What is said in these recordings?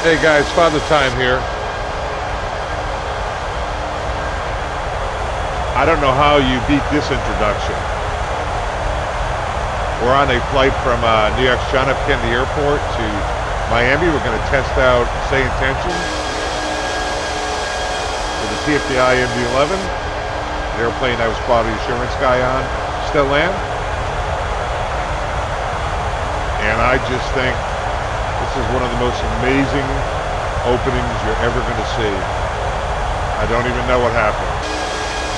Hey guys, Father Time here. I don't know how you beat this introduction. We're on a flight from New York's John F. Kennedy Airport to Miami. We're going to test out Say Intentions with the TFDi MD-11, the airplane I was quality assurance guy on, still am. And I just think this is one of the most amazing openings you're ever going to see. I don't even know what happened.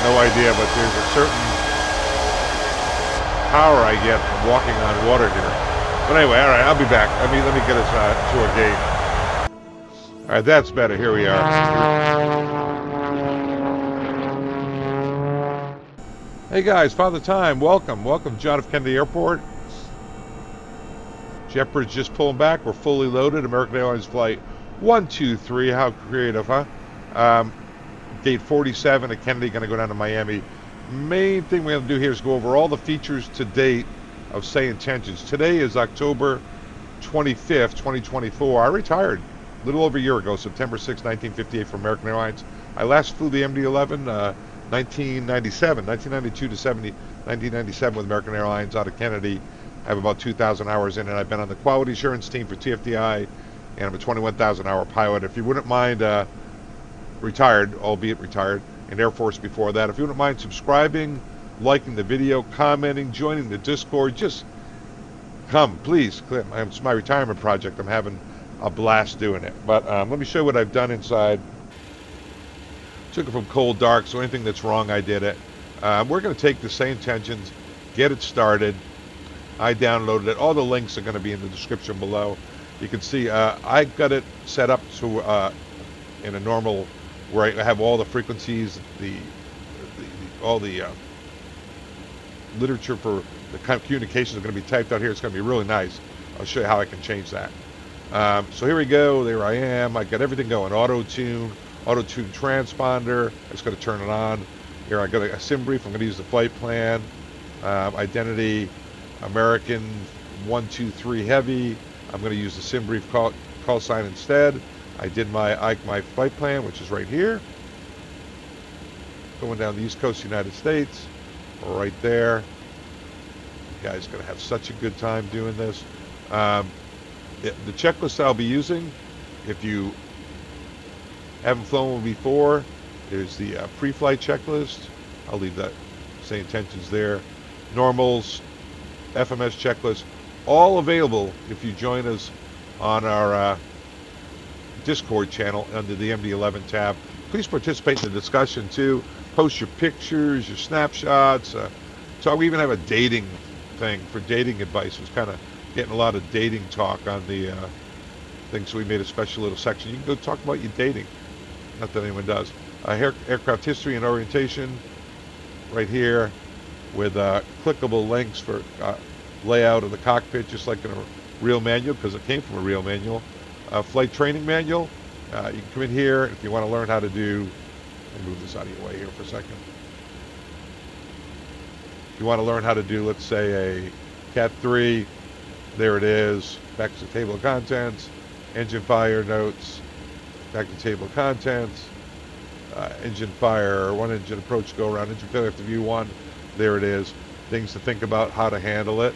No idea, but there's a certain power I get from walking on water here. But anyway, all right, I'll be back. Let me get us to a gate. All right, that's better. Here we are. Hey guys, Father Time, welcome. Welcome, John F. Kennedy Airport. JetBird's just pulling back. We're fully loaded. American Airlines flight 123. How creative, huh? Gate 47 at Kennedy, going to go down to Miami. Main thing we're going to do here is go over all the features to date of Say Intentions. Today is October 25th, 2024. I retired a little over a year ago, September 6, 1958 from American Airlines. I last flew the MD-11 1992 to 1997 with American Airlines out of Kennedy. I have about 2,000 hours in it. I've been on the quality assurance team for TFDi, and I'm a 21,000 hour pilot. If you wouldn't mind, retired, albeit retired, in Air Force before that. If you wouldn't mind subscribing, liking the video, commenting, joining the Discord, just come, please. It's my retirement project. I'm having a blast doing it. But let me show you what I've done inside. Took it from cold dark, so anything that's wrong, I did it. We're going to take the Say Intentions, get it started. I downloaded it. All the links are going to be in the description below. You can see I got it set up to in a normal, where I have all the frequencies, all the literature for the kind of communications are going to be typed out here. It's going to be really nice. I'll show you how I can change that. So here we go. There I am. I got everything going. Auto-tune transponder. I just got to turn it on. Here I got a sim brief. I'm going to use the flight plan, identity, American 123 heavy. I'm going to use the sim brief call sign instead. I did my flight plan, which is right here. Going down the East Coast, United States, right there. You guys are going to have such a good time doing this. The checklist I'll be using, if you haven't flown before, is the pre-flight checklist. I'll leave that Say Intentions there. Normals, FMS checklist, all available if you join us on our Discord channel under the MD-11 tab. Please participate in the discussion too. Post your pictures, your snapshots. So we even have a dating thing for dating advice. Was kind of getting a lot of dating talk on the thing, so we made a special little section. You can go talk about your dating. Not that anyone does. Aircraft history and orientation right here with clickable links for layout of the cockpit, just like in a real manual, because it came from a real manual. Flight training manual. You can come in here if you want to learn how to do. Let me move this out of your way here for a second. If you want to learn how to do, let's say, a Cat 3, there it is. Back to the table of contents. Engine fire notes. Back to table of contents. Engine fire, one engine approach, go around. Engine failure after view 1. There it is. Things to think about, how to handle it.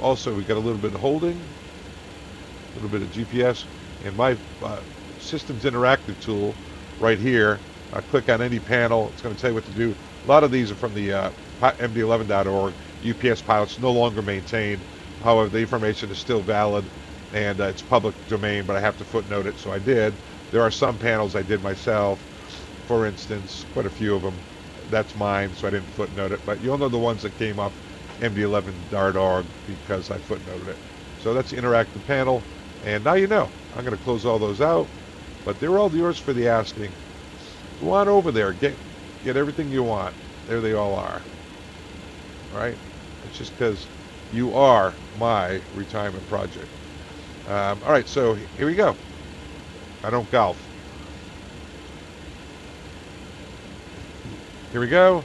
Also, we got a little bit of holding. A little bit of GPS, and my Systems Interactive tool right here. Click on any panel. It's going to tell you what to do. A lot of these are from the MD11.org. UPS pilots no longer maintained. However, the information is still valid, and it's public domain, but I have to footnote it, so I did. There are some panels I did myself. For instance, quite a few of them. That's mine, so I didn't footnote it. But you'll know the ones that came off MD11.org because I footnoted it. So that's the interactive panel. And now you know. I'm going to close all those out. But they're all yours for the asking. Go on over there. Get everything you want. There they all are. All right? It's just because you are my retirement project. All right, so here we go. I don't golf. Here we go.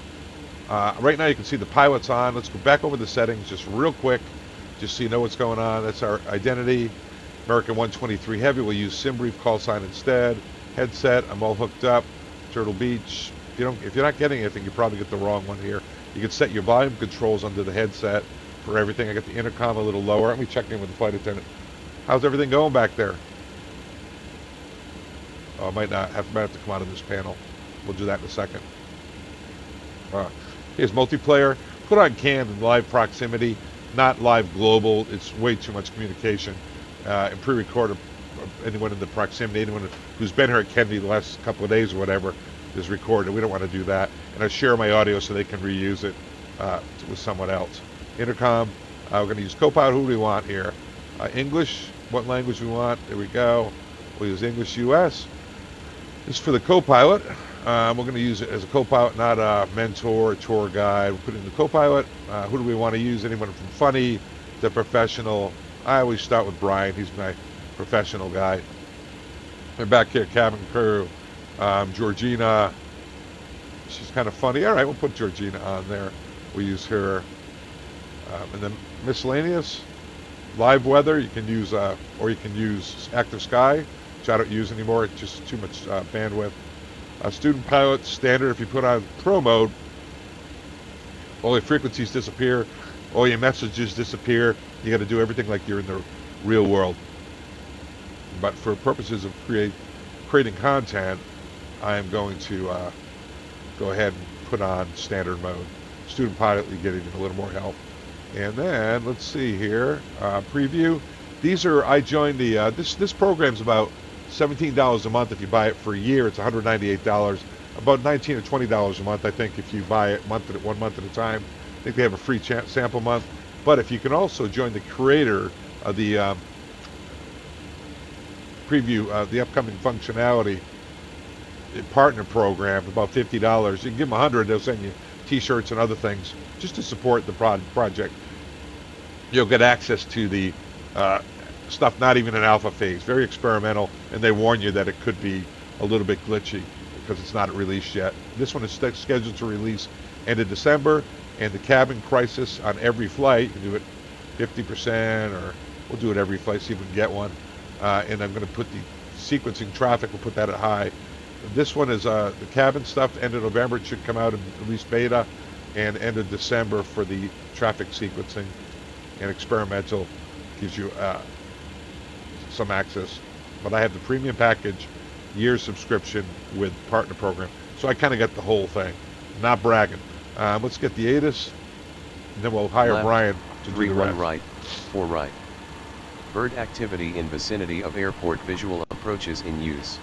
Right now you can see the pilot's on. Let's go back over the settings just real quick, just so you know what's going on. That's our identity. American 123 Heavy will use SimBrief call sign instead. Headset, I'm all hooked up. Turtle Beach. If you're not getting anything, you probably get the wrong one here. You can set your volume controls under the headset for everything. I got the intercom a little lower. Let me check in with the flight attendant. How's everything going back there? Oh, I might have to come out of this panel. We'll do that in a second. Here's multiplayer. Put on cam in live proximity, not live global. It's way too much communication. And pre-recorded, anyone in the proximity, anyone who's been here at Kennedy the last couple of days or whatever is recorded. We don't want to do that. And I share my audio so they can reuse it with someone else. Intercom, we're going to use Copilot. Who do we want here? English, what language we want? There we go. We'll use English US. This is for the Copilot. We're going to use it as a Copilot, not a mentor or tour guide. We'll put it in the Copilot. Who do we want to use? Anyone from funny to professional? I always start with Brian. He's my professional guy. We're back here, cabin crew. Georgina. She's kind of funny. All right, we'll put Georgina on there. We'll use her. And then miscellaneous. Live weather, you can use, or you can use Active Sky, which I don't use anymore. It's just too much bandwidth. Student pilot, standard. If you put on Pro mode, all your frequencies disappear. All your messages disappear. You got to do everything like you're in the real world. But for purposes of creating content, I am going to go ahead and put on standard mode. Student pilot, you get even a little more help. And then let's see here, preview. These are, I joined the this program's about $17 a month. If you buy it for a year, it's $198. About $19 or $20 a month, I think, if you buy it 1 month at a time. I think they have a free sample month. But if you can also join the creator of the preview, the upcoming functionality partner program, about $50. You can give them $100. They'll send you T-shirts and other things just to support the project. You'll get access to the stuff not even in alpha phase, very experimental, and they warn you that it could be a little bit glitchy because it's not released yet. This one is scheduled to release end of December, and the cabin crisis on every flight, you can do it 50%, or we'll do it every flight, see if we can get one. And I'm going to put the sequencing traffic, we'll put that at high. This one is the cabin stuff, end of November. It should come out in at least beta, and end of December for the traffic sequencing. And experimental gives you some access. But I have the premium package, year subscription with partner program. So I kind of got the whole thing. Not bragging. Let's get the ATIS, and then we'll hire Left, Brian to do the 1 rest. right, 4 right. Bird activity in vicinity of airport visual approaches in use.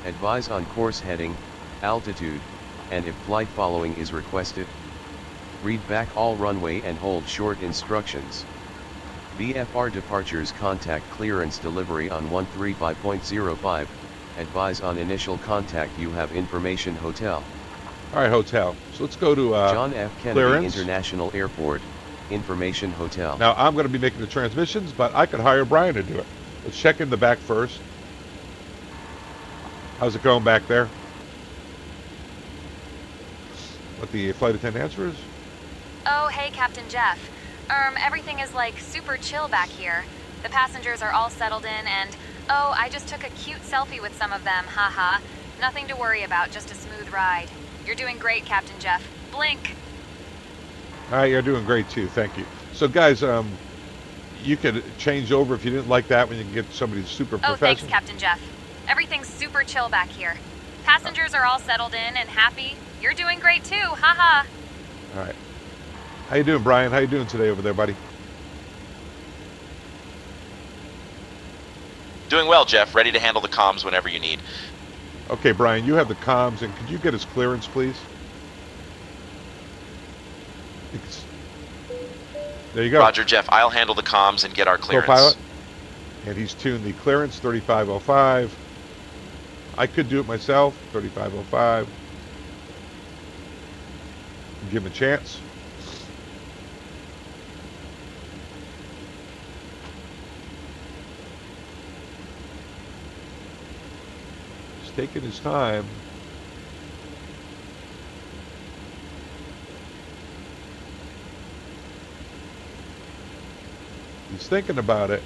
Advise on course heading, altitude, and if flight following is requested. Read back all runway and hold short instructions. VFR departures contact clearance delivery on 135.05. Advise on initial contact you have information hotel. All right, hotel. So let's go to John F. Kennedy clearance. International Airport, information hotel. Now I'm going to be making the transmissions, but I could hire Brian to do it. Let's check in the back first. How's it going back there? What the flight attendant answer is? Oh, hey, Captain Jeff. Everything is like super chill back here. The passengers are all settled in and, oh, I just took a cute selfie with some of them, haha. Nothing to worry about, just a smooth ride. You're doing great, Captain Jeff. Blink. All right, you're doing great too, thank you. So guys, you could change over if you didn't like that when you can get somebody super professional. Oh, thanks, Captain Jeff. Everything's super chill back here. Passengers are all settled in and happy. You're doing great too, haha. All right. How you doing, Brian? How you doing today over there, buddy? Doing well, Jeff. Ready to handle the comms whenever you need. Okay, Brian, you have the comms, and could you get his clearance, please? There you go. Roger, Jeff. I'll handle the comms and get our clearance. Co-pilot. And he's tuned the clearance, 3505. I could do it myself, 3505. Give him a chance. He's taking his time. He's thinking about it.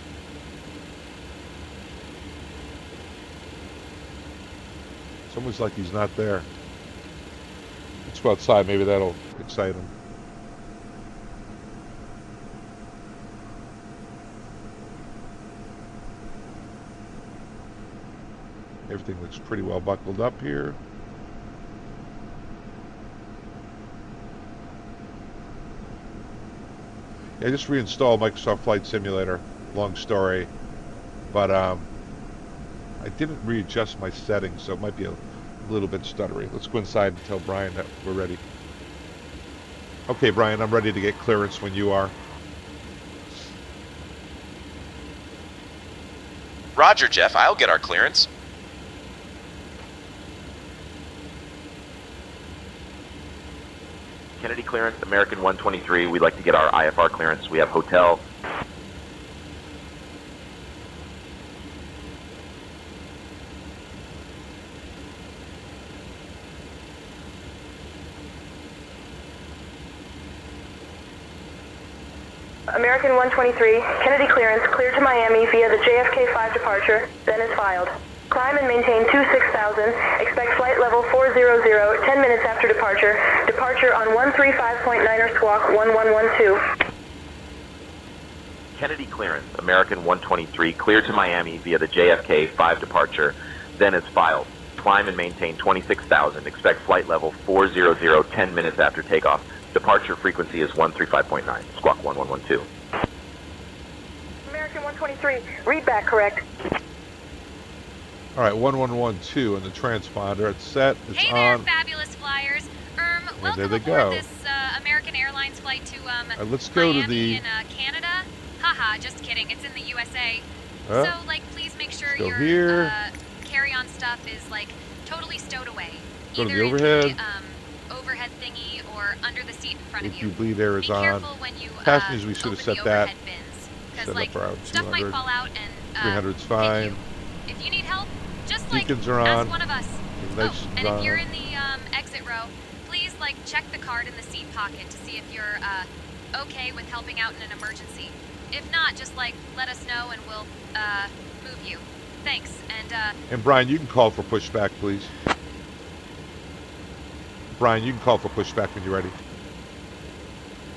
It's almost like he's not there. Let's go outside. Maybe that'll excite him. Everything looks pretty well buckled up here. Yeah, I just reinstalled Microsoft Flight Simulator. Long story. But I didn't readjust my settings, so it might be a little bit stuttery. Let's go inside and tell Brian that we're ready. Okay, Brian, I'm ready to get clearance when you are. Roger, Jeff. I'll get our clearance. Kennedy clearance, American 123. We'd like to get our IFR clearance. We have hotel. American 123, Kennedy clearance, cleared to Miami via the JFK-5 departure, then is filed. Climb and maintain 26,000, expect flight level 400, 10 minutes after departure. Departure on 135.9er squawk 1112. Kennedy clearance, American 123, cleared to Miami via the JFK-5 departure, then is filed. Climb and maintain 26,000, expect flight level 400, 10 minutes after takeoff. Departure frequency is 135.9, squawk 1112. American 123, read back correct. All right, 1112 and the transponder. It's set. It's Hey there, on. fabulous flyers. Welcome there they aboard go. this American Airlines flight to Let's go Miami to the. in Canada. Haha, just kidding. It's in the USA. Oh, So, like, please make sure let's go your here. carry-on stuff is like totally stowed away. Go to Either the overhead. in the overhead thingy or under the seat in front of If you. you bleed air is Be on. careful when you Passengers, we should have open set the that. overhead bins, Set because up like around stuff might 200. fall out and 300's hit fine. you. If you need help, just like Beacons are ask on. one of us. Nice Oh, and if you're on. in the exit row, please like check the card in the seat pocket to see if you're okay with helping out in an emergency. If not, just like let us know and we'll move you. Thanks. And Brian, you can call for pushback, please. Brian, you can call for pushback when you're ready.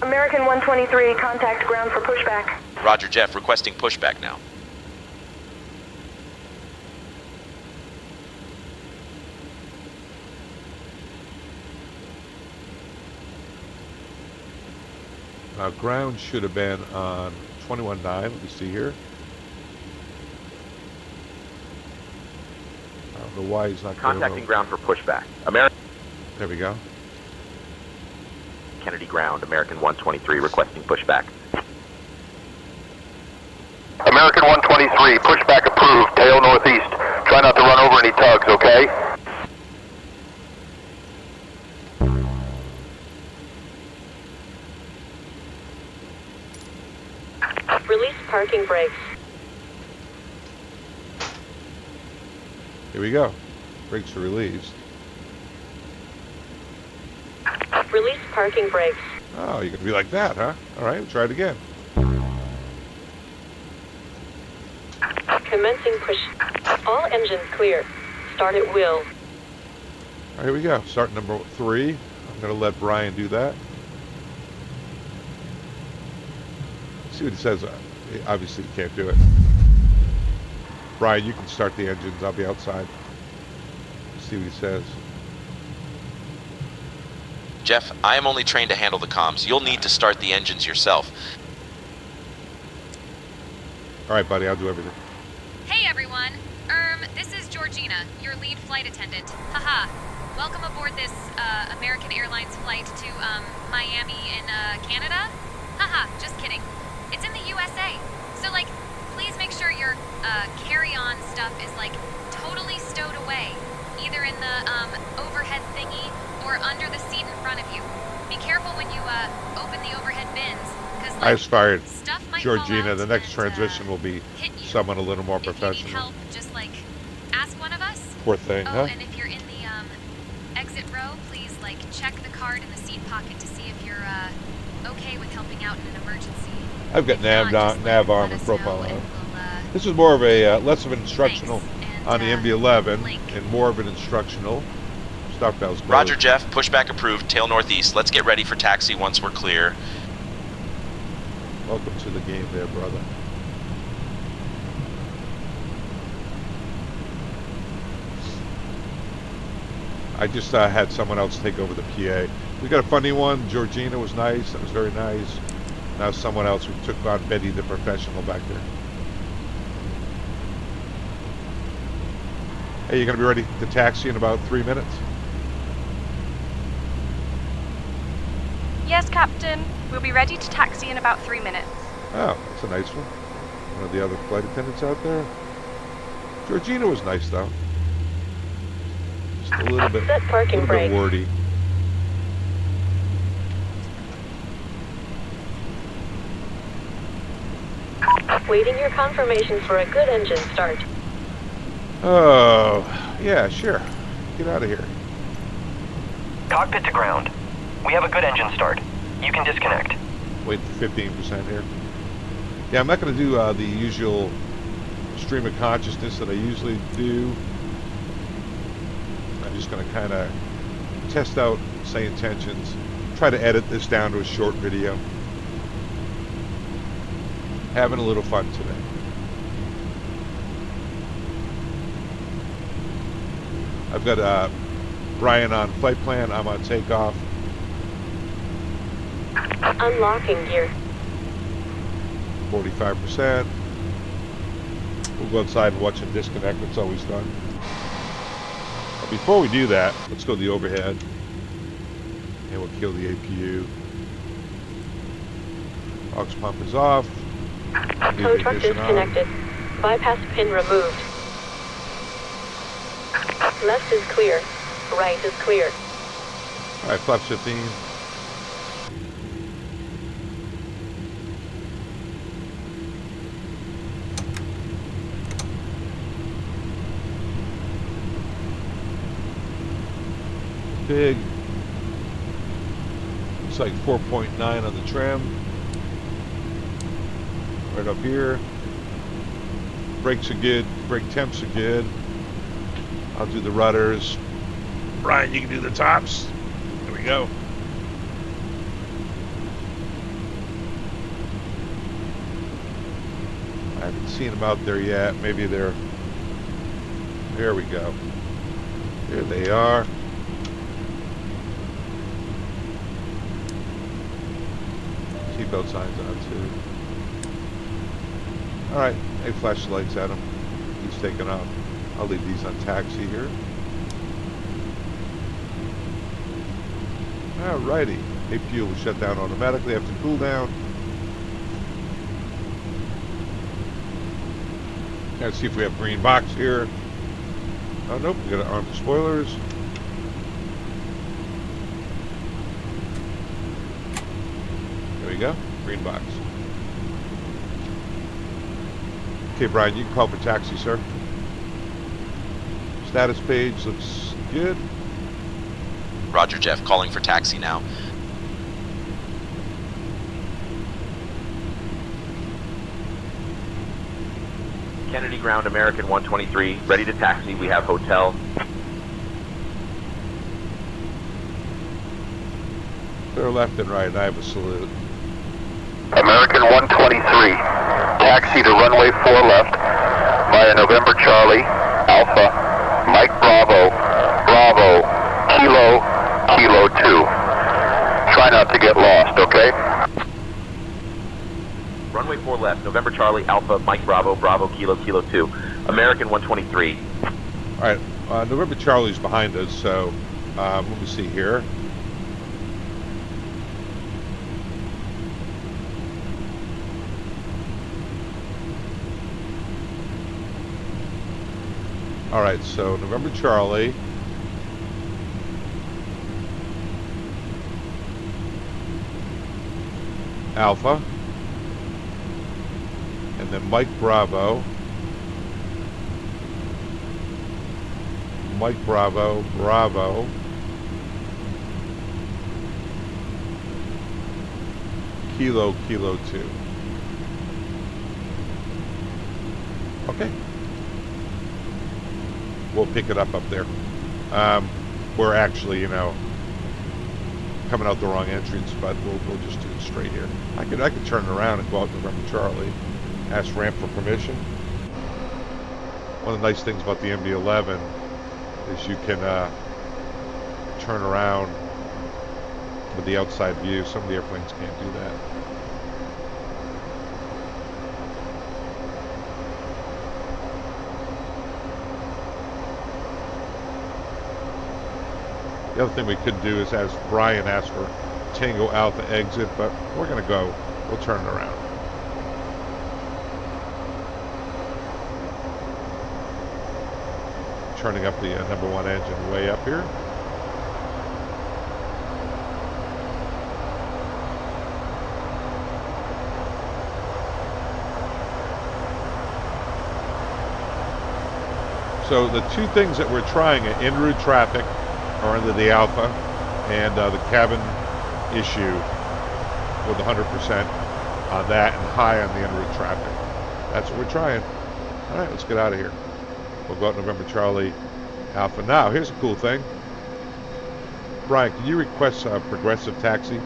American 123, contact ground for pushback. Roger, Jeff. Requesting pushback now. Now, ground should have been on 21.9. Let me see here. I don't know why he's not Contacting going. ground for pushback. American There we go. Kennedy ground, American 123, requesting pushback. American 123, pushback approved, tail northeast. Try not to run over any tugs, okay? Release parking brakes. Here we go. Brakes are released. Release parking brakes. Oh, you're going to be like that, huh? All right, we'll try it again. Commencing push. All engines clear. Start at will. All right, here we go. Start number 3. I'm going to let Brian do that. See what he says. Obviously, he can't do it. Brian, you can start the engines. I'll be outside. See what he says. Jeff, I am only trained to handle the comms. You'll need to start the engines yourself. All right, buddy, I'll do everything. Hey everyone. This is Georgina, your lead flight attendant. Haha. Welcome aboard this American Airlines flight to Miami in Canada. Haha, just kidding. It's in the USA. So like, please make sure your carry-on stuff is like totally stowed away, either in the overhead thingy or under the seat in front of you. Be careful when you open the overhead bins, because like, Eyes fired. stuff might fall Georgina, out the next and, transmission will be hit you. someone a little more If you need professional. help, just like ask one of us. Poor thing, Oh, huh? and if you're in the exit row, please like check the card in the seat pocket to see if you're okay with helping out in an emergency. I've got If not, just, like, nav let arm and us know profile and on. we'll, This is more of a less of an instructional thanks. on the MD-11 and more of an instructional. Start bells closed. Roger, Jeff. Pushback approved. Tail northeast. Let's get ready for taxi once we're clear. Welcome to the game there, brother. I just had someone else take over the PA. We got a funny one. Georgina was nice. That was very nice. Now someone else who took on Betty the professional back there. Hey, you going to be ready to taxi in about 3 minutes? Yes, Captain. We'll be ready to taxi in about 3 minutes. Oh, that's a nice one. One of the other flight attendants out there. Georgina was nice, though. Just a little bit, wordy. Waiting your confirmation for a good engine start. Oh, yeah, sure. Get out of here. Cockpit to ground. We have a good engine start. You can disconnect. Wait for 15% here. Yeah, I'm not going to do the usual stream of consciousness that I usually do. I'm just going to kind of test out, say intentions, try to edit this down to a short video. Having a little fun today. I've got Brian on flight plan. I'm on takeoff. Unlocking gear. 45%. We'll go outside and watch it disconnect. It's always done. But before we do that, let's go to the overhead. And we'll kill the APU. Aux pump is off. Tow truck disconnected. Bypass pin removed. Left is clear. Right is clear. Alright, flaps 15. Big. It's like 4.9 on the trim. Right up here. Brakes are good. Brake temps are good. I'll do the rudders. Brian, you can do the tops. There we go. I haven't seen them out there yet. Maybe they're... There we go. There they are. Seatbelt signs on too. Alright, hey, flash the lights at him. He's taking off. I'll leave these on taxi here. Alrighty. APU will shut down automatically after cool down. Let's see if we have green box here. Oh nope, we gotta arm the spoilers. There we go, green box. Okay, Brian, you can call for taxi, sir. Status page looks good. Roger, Jeff. Calling for taxi now. Kennedy ground, American 123, ready to taxi. We have hotel. Clear left and right. I have a salute. American 123, taxi to runway 4 left via November Charlie, Alpha, Mike Bravo, Bravo, Kilo, Kilo 2. Try not to get lost, okay? Runway 4 left, November Charlie, Alpha, Mike Bravo, Bravo, Kilo, Kilo 2. American 123. Alright, November Charlie's behind us, so let me see here. Alright, so November Charlie. Alpha. And then Mike Bravo. Mike Bravo, Bravo. Kilo, Kilo 2. we'll pick it up there. We're actually, you know, coming out the wrong entrance, but we'll just do it straight here. I could turn it around and go out November Charlie, ask ramp for permission. One of the nice things about the MD-11 is you can turn around with the outside view. Some of the airplanes can't do that. The other thing we could do is, as Brian asked for, Tango Alpha exit, but we're going to go. We'll turn it around. Turning up the number 1 engine way up here. So the two things that we're trying are en route traffic, or under the Alpha, and the cabin issue with 100% on that and high on the en route traffic. That's what we're trying. All right, let's get out of here. We'll go out November Charlie Alpha. Now, here's a cool thing. Brian, can you request a progressive taxi?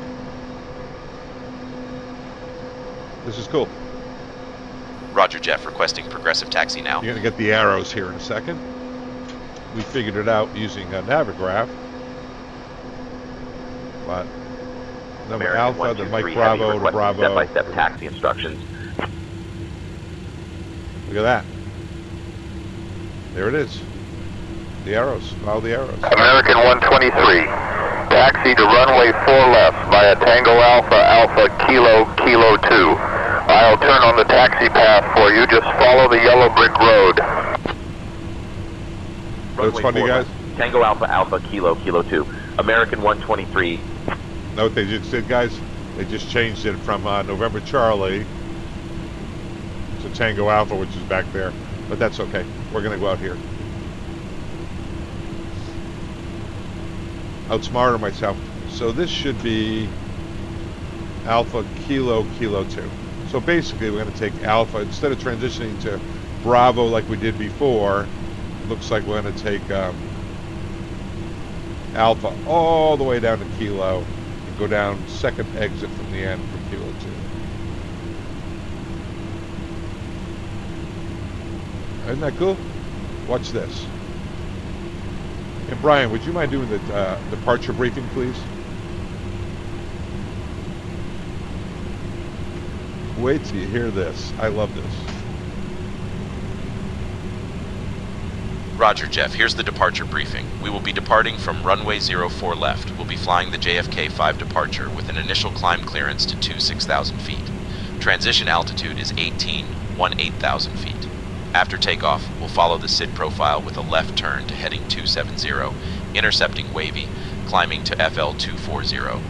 This is cool. Roger, Jeff. Requesting progressive taxi now. You're going to get the arrows here in a second. We figured it out using a Navigraph. But number American Alpha, the Mike 123 Bravo Heavy to Bravo. Step-by-step taxi instructions. Look at that. There it is. The arrows. Follow the arrows. American 123, taxi to runway 4 left via Tango Alpha, Alpha, Kilo, Kilo 2. I'll turn on the taxi path for you. Just follow the yellow brick road. What's funny, guys? Tango Alpha, Alpha, Kilo, Kilo 2. American 123. Know what they just did, guys? They just changed it from November Charlie to Tango Alpha, which is back there. But that's okay. We're going to go out here. Outsmarter myself. So this should be Alpha, Kilo, Kilo 2. So basically, we're going to take Alpha. Instead of transitioning to Bravo like we did before, it looks like we're going to take Alpha all the way down to Kilo and go down second exit from the end for Kilo 2. Isn't that cool? Watch this. And Brian, would you mind doing the departure briefing, please? Wait till you hear this. I love this. Roger, Jeff. Here's the departure briefing. We will be departing from runway 04 left. We'll be flying the JFK-5 departure with an initial climb clearance to 6,000 feet. Transition altitude is 18,000 feet. After takeoff, we'll follow the SID profile with a left turn to heading 270, intercepting Wavy, climbing to FL 240.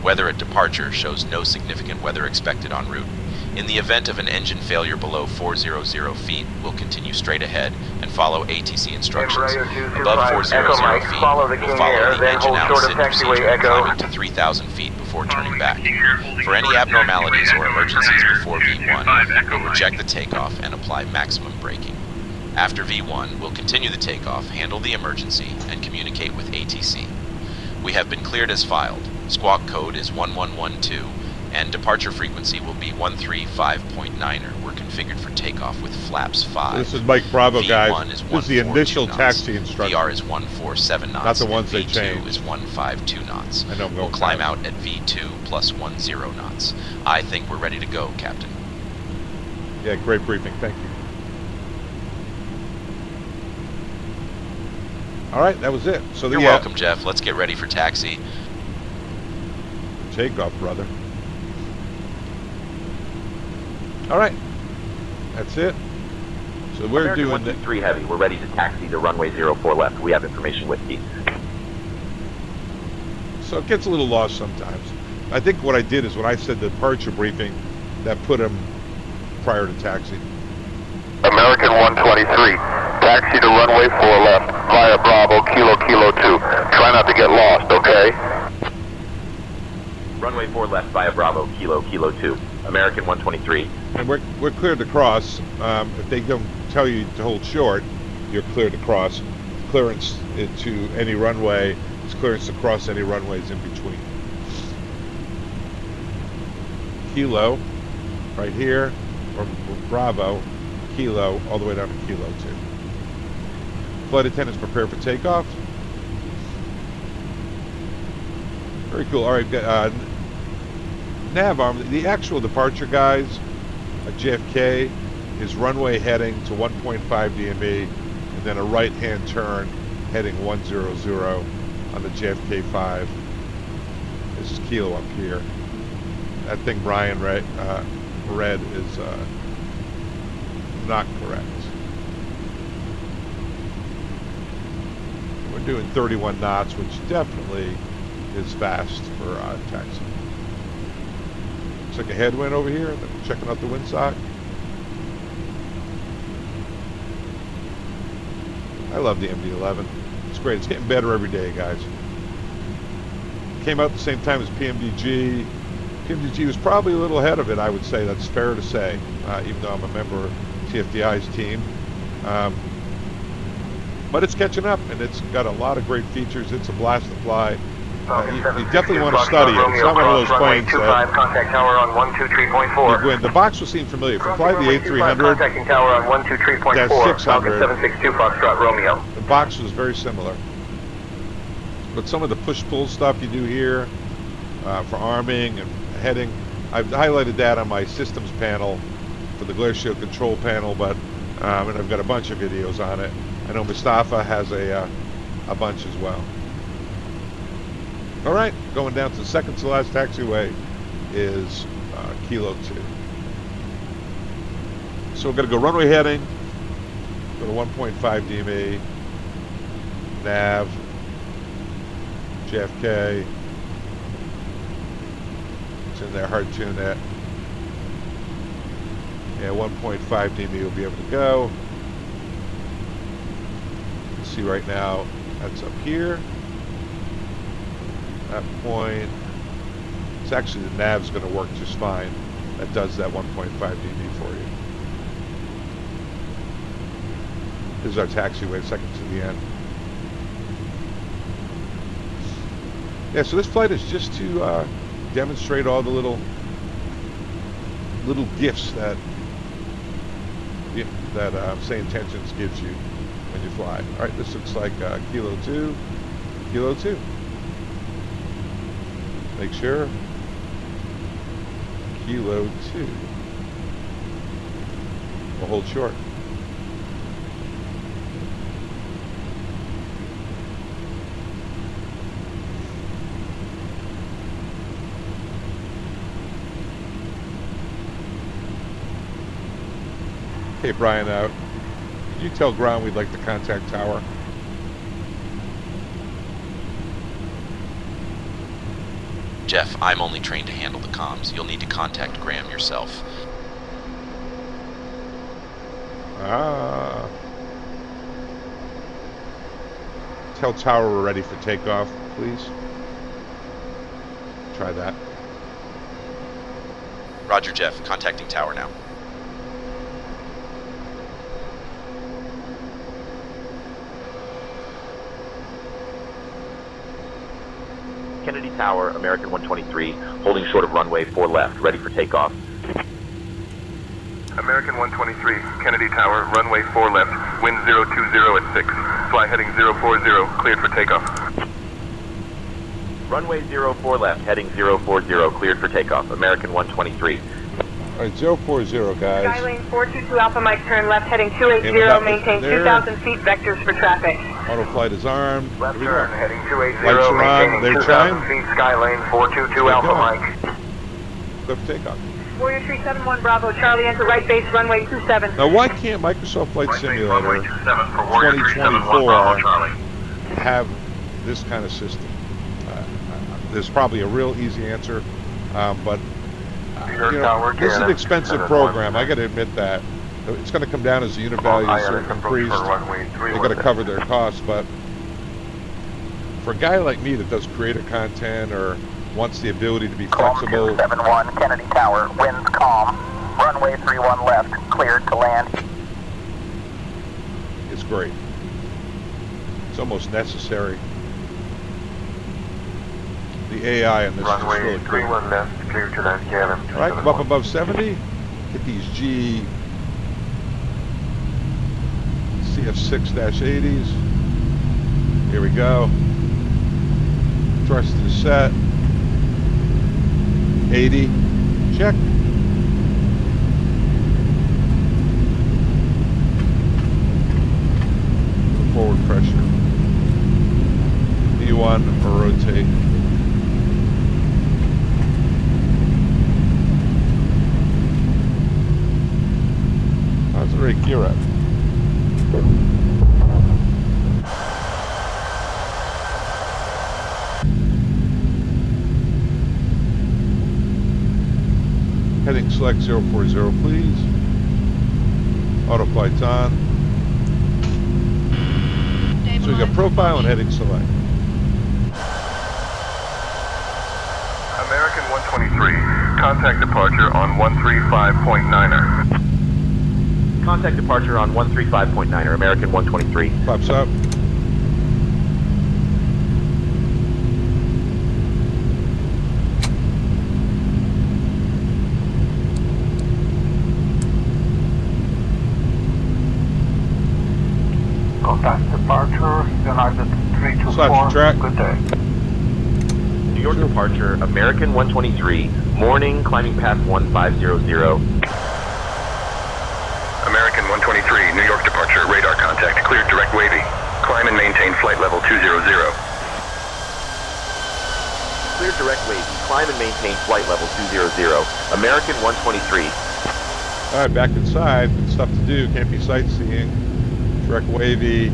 Weather at departure shows no significant weather expected en route. In the event of an engine failure below 400 feet, we'll continue straight ahead and follow ATC instructions. Above 400 feet, we'll follow the engine out SID procedure, climbing to 3,000 feet before turning back. For any abnormalities or emergencies before V1, we'll reject the takeoff and apply maximum braking. After V1, we'll continue the takeoff, handle the emergency, and communicate with ATC. We have been cleared as filed. Squawk code is 1112, and departure frequency will be 135.9er. We're configured for takeoff with flaps 5. This is Mike Bravo, guys. Is this is the initial knots. taxi instruction. VR is 147 knots. Not the ones they V2 changed. is 152 knots. I know I'm going We'll climb fast. out at V2 plus 10 knots. I think we're ready to go, Captain. Yeah, great briefing. Thank you. All right, that was it. So You're welcome, Jeff. Let's get ready for taxi. Takeoff, brother. All right, that's it. So we're American doing 123 Heavy. We're ready to taxi to runway 04 left. We have information with Keith. So it gets a little lost sometimes. I think what I did is when I said the departure briefing, that put him prior to taxi. American 123, taxi to runway 4 left via Bravo, Kilo, Kilo 2. Try not to get lost, okay? Runway 4 left via Bravo, Kilo, Kilo 2. American 123. And we're cleared to cross. If they don't tell you to hold short, you're cleared to cross. clearance into any runway. It's clearance to cross any runways in between. Kilo, right here, or Bravo, Kilo, all the way down to Kilo 2. Flight attendants prepare for takeoff. Very cool. All right, nav arm. The actual departure, guys, at JFK is runway heading to 1.5 DME, and then a right-hand turn heading 100 on the JFK-5. This is Kilo up here. That thing Brian read is not correct. We're doing 31 knots, which definitely is fast for taxi. Looks like a headwind over here. Then checking out the windsock. I love the MD-11. It's great. It's getting better every day, guys. Came out the same time as PMDG. PMDG was probably a little ahead of it, I would say. That's fair to say, even though I'm a member of TFDi's team. But it's catching up, and it's got a lot of great features. It's a blast to fly. You definitely want to study it. It's not one of those planes that contact tower on 123.4. you win. The box will seem familiar. If you fly the A300, contacting tower on 123.4. that's 600. 762 Foxtrot Romeo. The box was very similar. But some of the push-pull stuff you do here for arming and heading, I've highlighted that on my systems panel for the glare shield control panel, but and I've got a bunch of videos on it. I know Mustafa has a bunch as well. All right, going down to the second to last taxiway is Kilo 2. So we're going to go runway heading, go to 1.5 DME, nav, JFK. It's in there, hard tune it. Yeah, 1.5 DME will be able to go. You can see right now, that's up here. That point, it's actually the nav's going to work just fine. That does that 1.5 dB for you. This is our taxiway, second to the end. Yeah, so this flight is just to demonstrate all the little gifts that Say Intentions gives you when you fly. All right, this looks like Kilo 2, Kilo 2. Make sure. Kilo 2. We'll hold short. Okay, Brian, could you tell ground we'd like to contact tower? Jeff, I'm only trained to handle the comms. You'll need to contact Graham yourself. Tell tower we're ready for takeoff, please. Try that. Roger, Jeff. Contacting tower now. Kennedy Tower, American 123, holding short of runway 4 left, ready for takeoff. American 123, Kennedy Tower, runway 4 left, wind 020 at 6, fly heading 040, cleared for takeoff. Runway 04 left, heading 040, cleared for takeoff, American 123. All right, 040, guys. Skylane 422 Alpha Mike, turn left, heading 280, maintain 2,000 feet, vectors for traffic. Auto flight is armed. Left turn, heading 280, Lights are on. maintaining They're 2,000 trying. feet, Skylane 422 Alpha Mike. Go for takeoff. Warrior 371 Bravo, Charlie, enter right base, runway 27. Now, why can't Microsoft Flight Simulator 2024 have this kind of system? There's probably a real easy answer, but this is an expensive program. I got to admit that. It's going to come down as the unit values are increased. They're going to cover their costs, but for a guy like me that does creator content or wants the ability to be flexible. 271 Kennedy Tower, winds calm, runway 31 left, cleared to land. It's great. It's almost necessary. The AI in this is Runway really cool. 31 left, clear to land KLM. All right, come up above 70. Get these CF6-80s. Here we go. Thrust is set. 80. Check. Forward pressure. D1 or rotate. How's the rate gear up? Heading select 040, please. Auto flight's on. So we got profile and heading select. American 123, contact departure on 135.9er. Contact departure on 135.9er, American 123. Flaps up. Contact departure, United 324. Slash track. Good day. New York departure, American 123, morning, climbing past 1500. American 123, New York departure, radar contact, cleared direct wavy. Climb and maintain flight level 200. Clear direct wavy, climb and maintain flight level 200. American 123. All right, back inside. Good stuff to do. Can't be sightseeing. Direct wavy.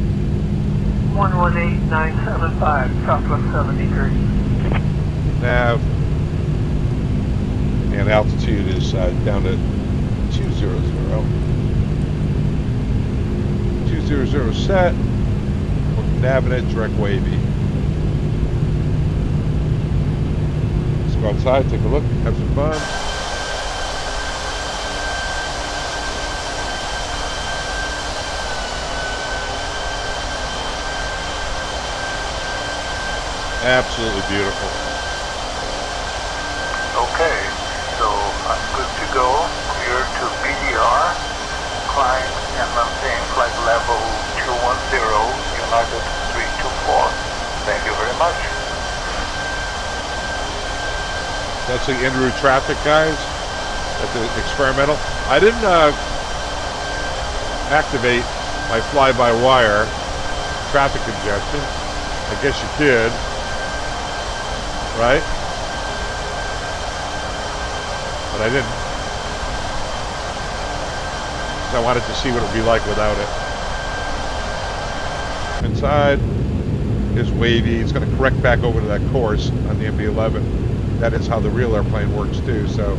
118975, southwest 70 degrees. Nav. And altitude is down to 200. 200 set. Nav it, direct wavy. Let's go outside, take a look, have some fun. Absolutely beautiful. Okay, so I'm good to go. Clear to BDR. Climb and maintain flight level 210, United 324. Thank you very much. That's the en route traffic, guys. That's the experimental. I didn't activate my fly-by-wire traffic congestion. I guess you could, right? But I didn't. So I wanted to see what it would be like without it. Inside is wavy. It's going to correct back over to that course on the MD-11. That is how the real airplane works too. So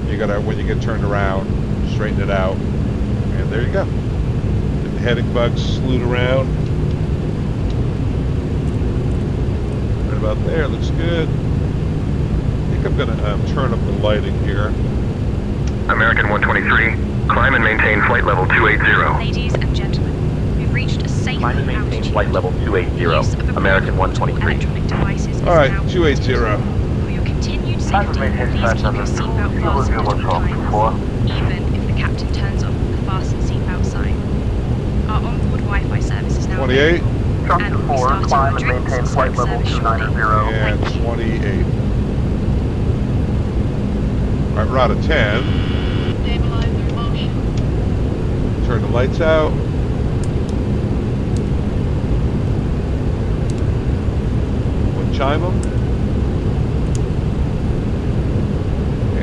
you gotta, when you get turned around, straighten it out. And there you go. The heading bugs slewed around. Right about there, looks good. I think I'm gonna turn up the lighting here. American 123, climb and maintain flight level 280. Ladies and gentlemen, we've reached a safe Climb and maintain altitude. flight level 280, American 123. Electronic devices is Alright, now 280. For your continued Climb and safety, maintain please flight keep your level 2. seatbelt You will be fastened able at to all before. times, even if the captain turns off the fasten seatbelt sign. Our onboard Wi-Fi service is now 28. available, Trump and to we'll be 4, starting climb the and drinks maintain and flight snack level service shortly. 290. And Thank you. 28. Alright, we're out of 10. Stabilizer motion. Turn the lights out. We'll chime them.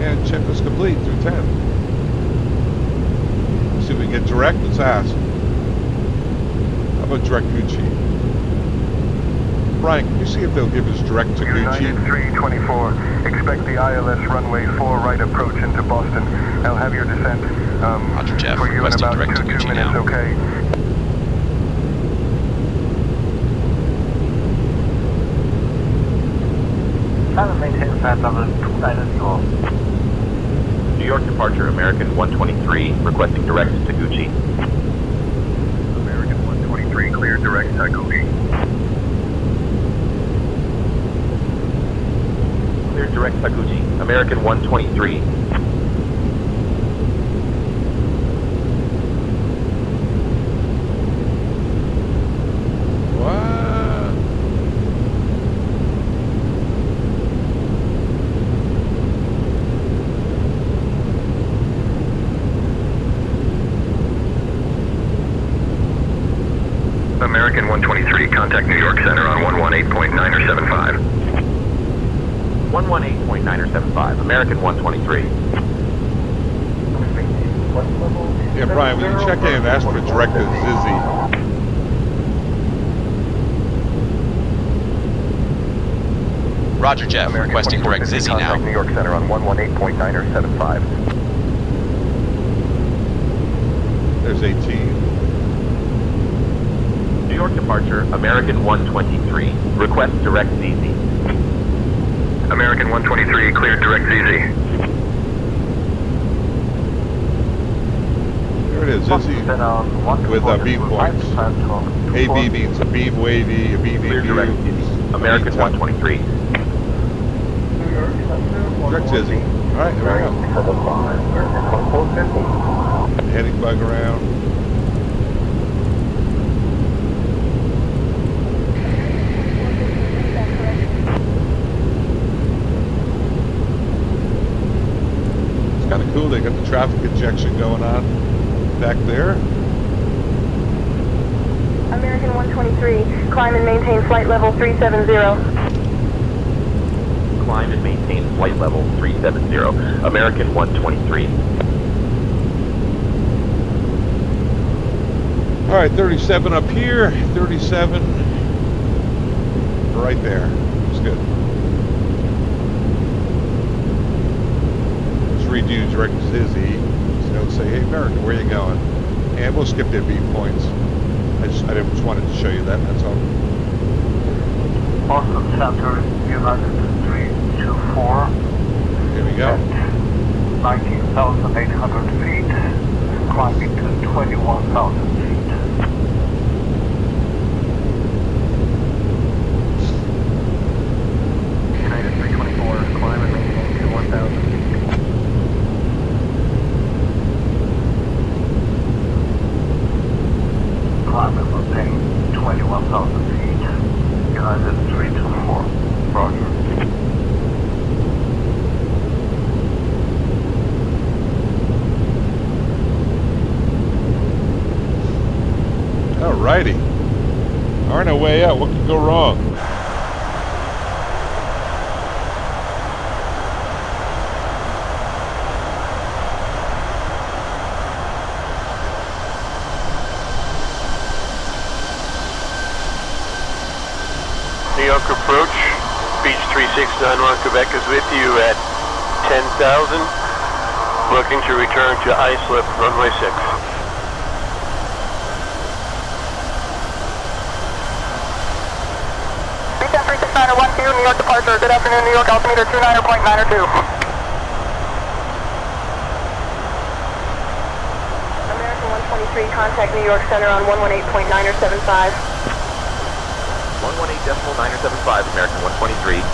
And checklist complete through 10. See if we can get direct. Let's ask. How about direct Gucci? Brian, can you see if they'll give us direct to Gucci? United 324, expect the ILS runway 4 right approach into Boston. I'll have your descent Roger, Jeff. for you in Requesting about direct to 2 Gucci minutes, now. okay? Climb and maintain flight level 290. New York departure, American 123, requesting direct to Gucci. American 123, clear direct to Gucci. cleared direct Taguchi, American 123. American 123, contact New York Center on 118.9 or 75. 118.9 or 75, American 123. Yeah, Brian, will you check in and ask for direct to Zizzy? Roger, Jeff. American Requesting direct 2450, Zizzy now. contact New York Center on 118.9 or 75. There's 18. New York departure, American 123. Request direct ZZ. American 123, cleared direct ZZ. There it is, Zizzy with beam points. AB means a beam wavy, a beam Clear direct view. ZZ. American 123. Direct Zizzy. Alright, there we go. Heading bug around. It's kind of cool, they got the traffic injection going on back there. American 123, climb and maintain flight level 370. Climb and maintain flight level 370. American 123. All right, 37 up here, 37 right there. It's good. Let's redo direct Zizzy. So say, hey, American, where you going? And we'll skip their beam points. I just wanted to show you that, that's all. Boston Center, United 324. Here we go. 19,800 feet, climbing to 21,000 feet. United 324, climb and maintain to 1,000 feet. Climb and maintain 21,000 feet. United 324. Roger. Alrighty. On our way out, what could go wrong? New York approach, Beach 3691 Quebec is with you at 10,000. Looking to return to Islip, runway 6. Beach 3691 New York departure. Good afternoon, New York, altimeter 29.902. American 123, contact New York Center on 118.9 or 75. 118.9 or 75, American 123.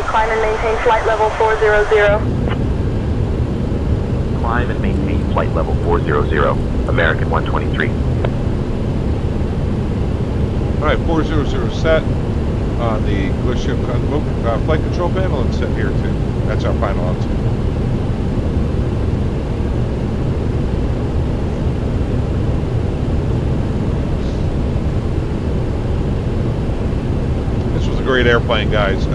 Climb and maintain flight level 400. Climb and maintain flight level 400, American 123. All right, 400 set on the Glacier flight control panel and set here too. That's our final altitude. This was a great airplane, guys.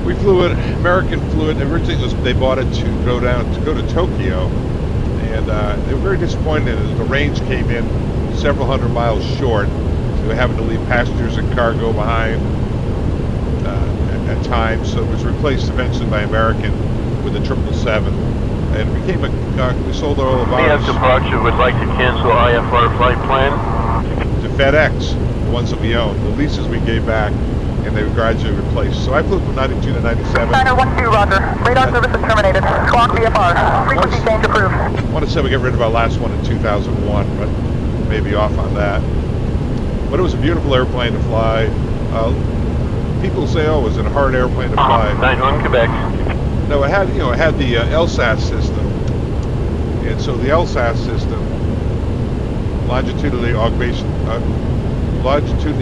We flew it, American flew it. Originally, they bought it to go to Tokyo, and they were very disappointed as the range came in several hundred miles short. So they were having to leave passengers and cargo behind at times. So it was replaced eventually by American with the 777, and it became we sold all of ours TF departure would like to cancel IFR flight plan. to FedEx, the ones that we own, the leases we gave back, and they were gradually replaced. So I flew from 92 to 97. Niner 1-2, roger. Radar service is terminated. Clock VFR. Frequency change approved. I want to say we got rid of our last one in 2001, but maybe off on that. But it was a beautiful airplane to fly. People say, "Oh, it was a hard airplane to fly." 91 Quebec. No, it had the LSAS system, and so the LSAS system, longitudinally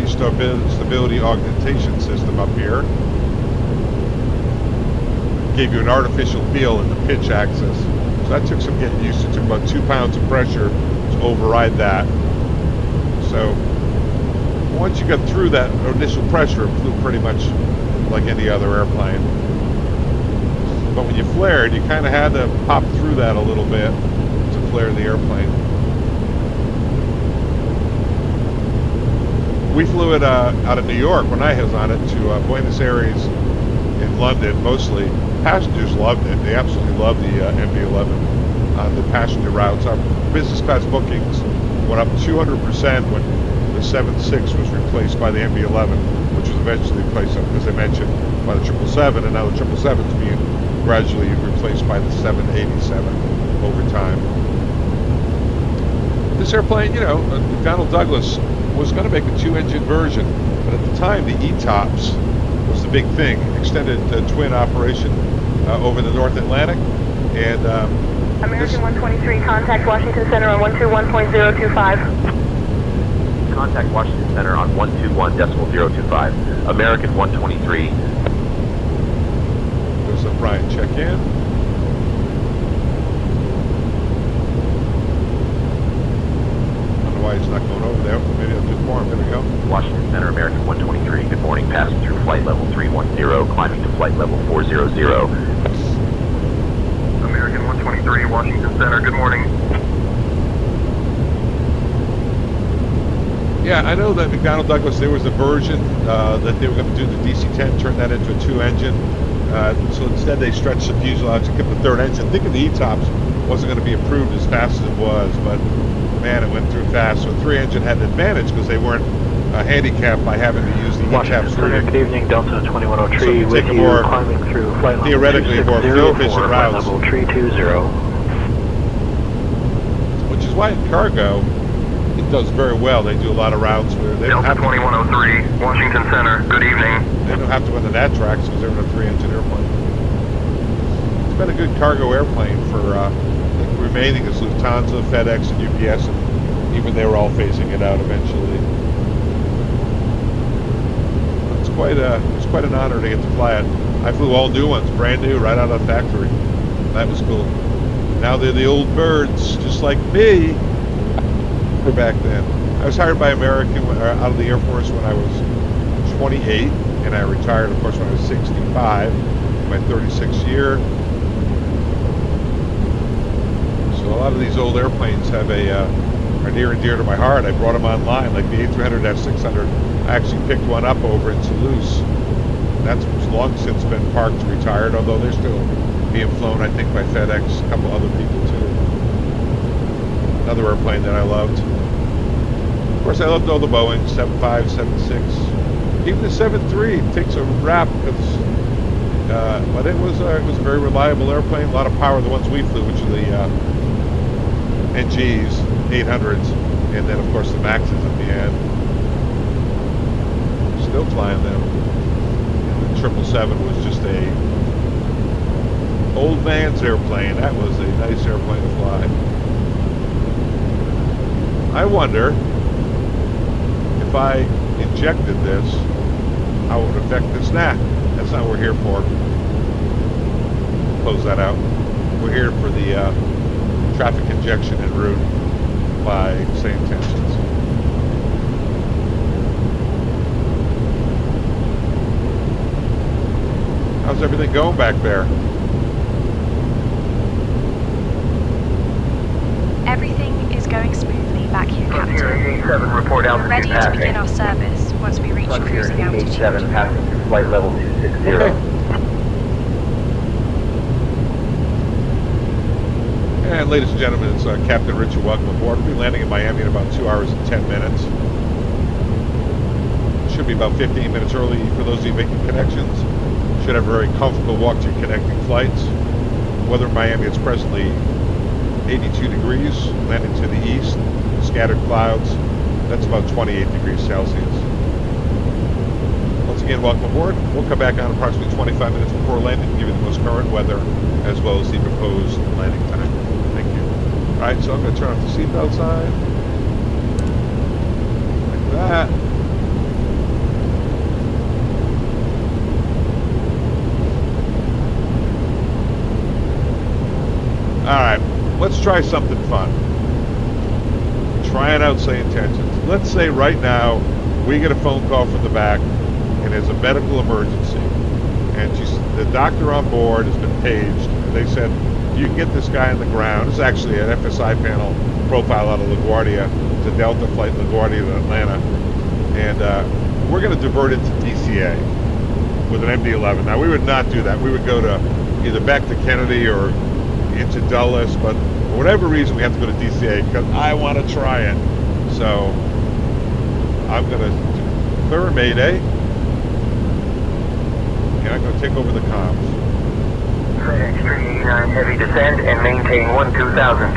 stability augmentation system up here, gave you an artificial feel in the pitch axis. So that took some getting used to. It took about 2 pounds of pressure to override that. So once you got through that initial pressure, it flew pretty much like any other airplane. But when you flared, you kind of had to pop through that a little bit to flare the airplane. We flew it out of New York when I was on it to Buenos Aires in London, mostly. Passengers loved it. They absolutely loved the MD-11 on the passenger routes. Our business class bookings went up 200% when the 7.6 was replaced by the MD-11, which was eventually replaced, as I mentioned, by the 777, and now the 777 is being gradually replaced by the 787 over time. This airplane, McDonnell Douglas was going to make a 2-engine version, but at the time the ETOPS was the big thing, extended twin operation over the North Atlantic, and American 123, contact Washington Center on 121.025. Contact Washington Center on 121.025. American 123. There's a Brian check-in. Why he's not going over there. Maybe I'll do more. There we go. Washington Center, American 123. Good morning. Passing through flight level 310, climbing to flight level 400. American 123, Washington Center. Good morning. Yeah, I know that McDonnell Douglas, there was a version that they were going to do the DC-10, turn that into a 2-engine. So instead they stretched the fuselage to get the 3rd engine. Thinking the ETOPS wasn't going to be approved as fast as it was, but man, it went through fast. So 3-engine had an advantage because they weren't handicapped by having to use the ETOPS routing. Good evening, Delta 2103. So you take a more, theoretically, more fuel-efficient routes. Level 320. Which is why in cargo, it does very well. They do a lot of routes where they don't Delta have to, 2103, Washington Center. Good evening. they don't have to run the NAT tracks because they're in a 3-engine airplane. It's been a good cargo airplane for remaining as Lufthansa, FedEx, and UPS, and even they were all phasing it out eventually. It's quite an honor to get to fly it. I flew all new ones, brand new, right out of the factory. That was cool. Now they're the old birds, just like me. For back then, I was hired by American out of the Air Force when I was 28, and I retired, of course, when I was 65, my 36th year. So a lot of these old airplanes have are near and dear to my heart. I brought them online, like the A300 F600. I actually picked one up over in Toulouse. That's long since been parked, retired, although they're still being flown, I think, by FedEx, a couple other people too. Another airplane that I loved. Of course, I loved all the Boeing, 75, 76. Even the 73 takes a rap, but it was a very reliable airplane. A lot of power. The ones we flew, which are the NGs, 800s, and then of course the Maxes at the end. Still flying them. And the 777 was just a old man's airplane. That was a nice airplane to fly. I wonder if I injected this, how it would affect this NAC. That's not what we're here for. Close that out. We're here for the traffic injection en route by same tensions. How's everything going back there? Everything is going smoothly back here, Captain. Report We're ready to begin our service once we reach cruising altitude. Passing through flight level 260. Okay. And ladies and gentlemen, it's Captain Richard. Welcome aboard. We'll be landing in Miami in about 2 hours and 10 minutes. Should be about 15 minutes early for those of you making connections. Should have a very comfortable walk to your connecting flights. Weather in Miami is presently 82 degrees, landing to the east, scattered clouds. That's about 28 degrees Celsius. Once again, welcome aboard. We'll come back on approximately 25 minutes before landing to give you the most current weather as well as the proposed landing time. Thank you. All right, so I'm going to turn off the seatbelt sign. Like that. All right, let's try something fun. Trying out say intentions. Let's say right now we get a phone call from the back and there's a medical emergency. And the doctor on board has been paged. And they said, you can get this guy on the ground. It's actually an FSI panel profile out of LaGuardia. It's a Delta flight LaGuardia to Atlanta. And we're going to divert it to DCA with an MD-11. Now, we would not do that. We would go to either back to Kennedy or into Dulles, but for whatever reason we have to go to DCA because I want to try it. So I'm going to clear a Mayday and I'm going to take over the comms. FedEx 389 heavy descend and maintain 12000.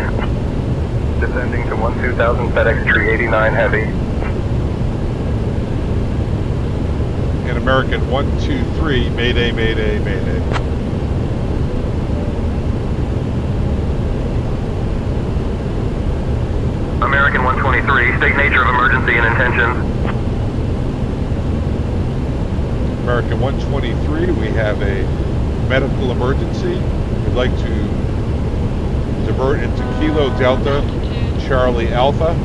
Descending to 12000 FedEx 389 heavy. And American 123 Mayday, Mayday, Mayday. American 123, state nature of emergency and intentions. American 123, we have a medical emergency. We'd like to divert into Kilo Delta Charlie Alpha.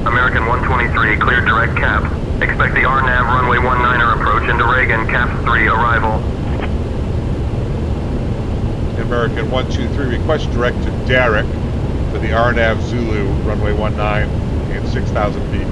American 123, cleared direct cap. Expect the RNAV runway 19er approach into Reagan, CAPS 3 arrival. American 123, request direct to Derek for the RNAV Zulu runway 19 and 6,000 feet.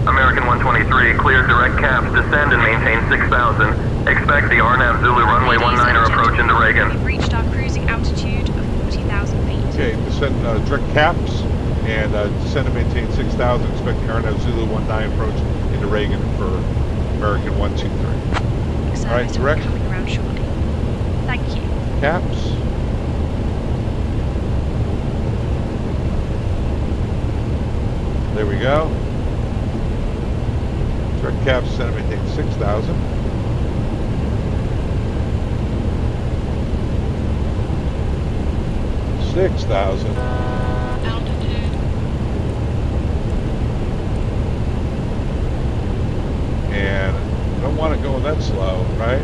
American 123, cleared direct caps, descend and maintain 6,000. Expect the RNAV Zulu runway 19er approach into Reagan. We've reached our cruising altitude of 40,000 feet. Okay, descend direct caps and descend and maintain 6,000. Expect the RNAV Zulu 19 approach into Reagan for American 123. All right, direct. Coming around shortly. Thank you. Caps. There we go. Direct caps, descend and maintain 6,000. Altitude. And don't want it going that slow, right?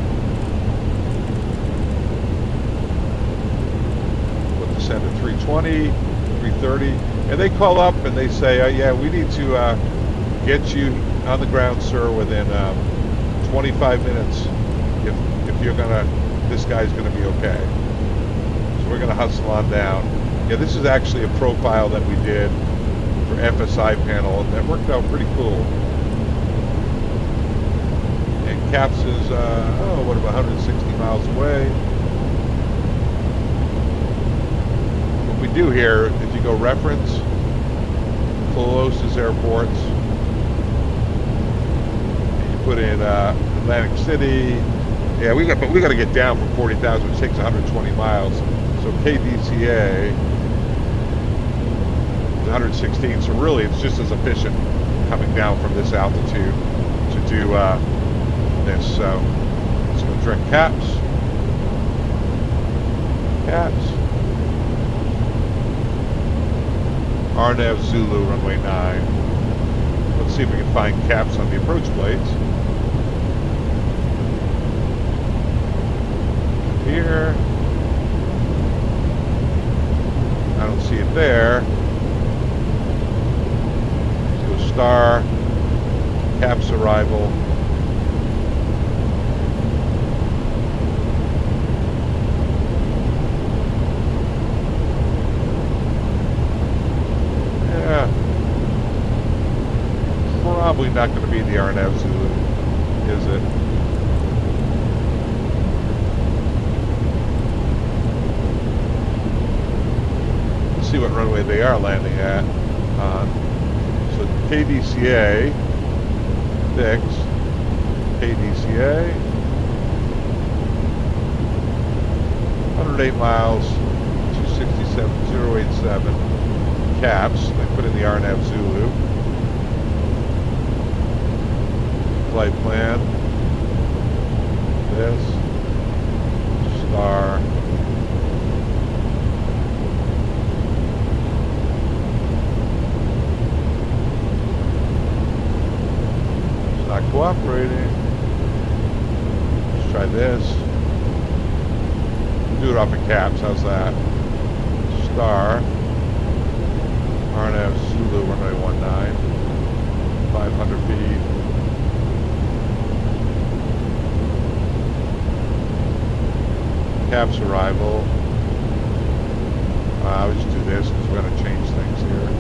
We'll descend to 320, 330, and they call up and they say, yeah, we need to get you on the ground, sir, within 25 minutes. If you're gonna, this guy's gonna be okay. We're going to hustle on down. Yeah, this is actually a profile that we did for FSI panel, and that worked out pretty cool. And CAPS is, what, about 160 miles away. What we do here is you go reference, closest airports, and you put in Atlantic City. Yeah, we got to get down from 40,000, which takes 120 miles. So KDCA is 116, so really it's just as efficient coming down from this altitude to do this. So let's go direct caps. Caps. RNAV Zulu runway 9. Let's see if we can find caps on the approach plates. Here. I don't see it there. Let's go star, caps arrival. probably not going to be the RNA Zulu, is it? Let's see what runway they are landing at. So KDCA, fixed. KDCA, 108 miles, 267,087 caps. They put in the RNAV Zulu. Flight plan. This. Star. It's not cooperating. Let's try this. Do it off of caps. How's that? Star. RNAV Zulu 1819. 500 feet. Caps arrival. I'll just do this because we're going to change things here.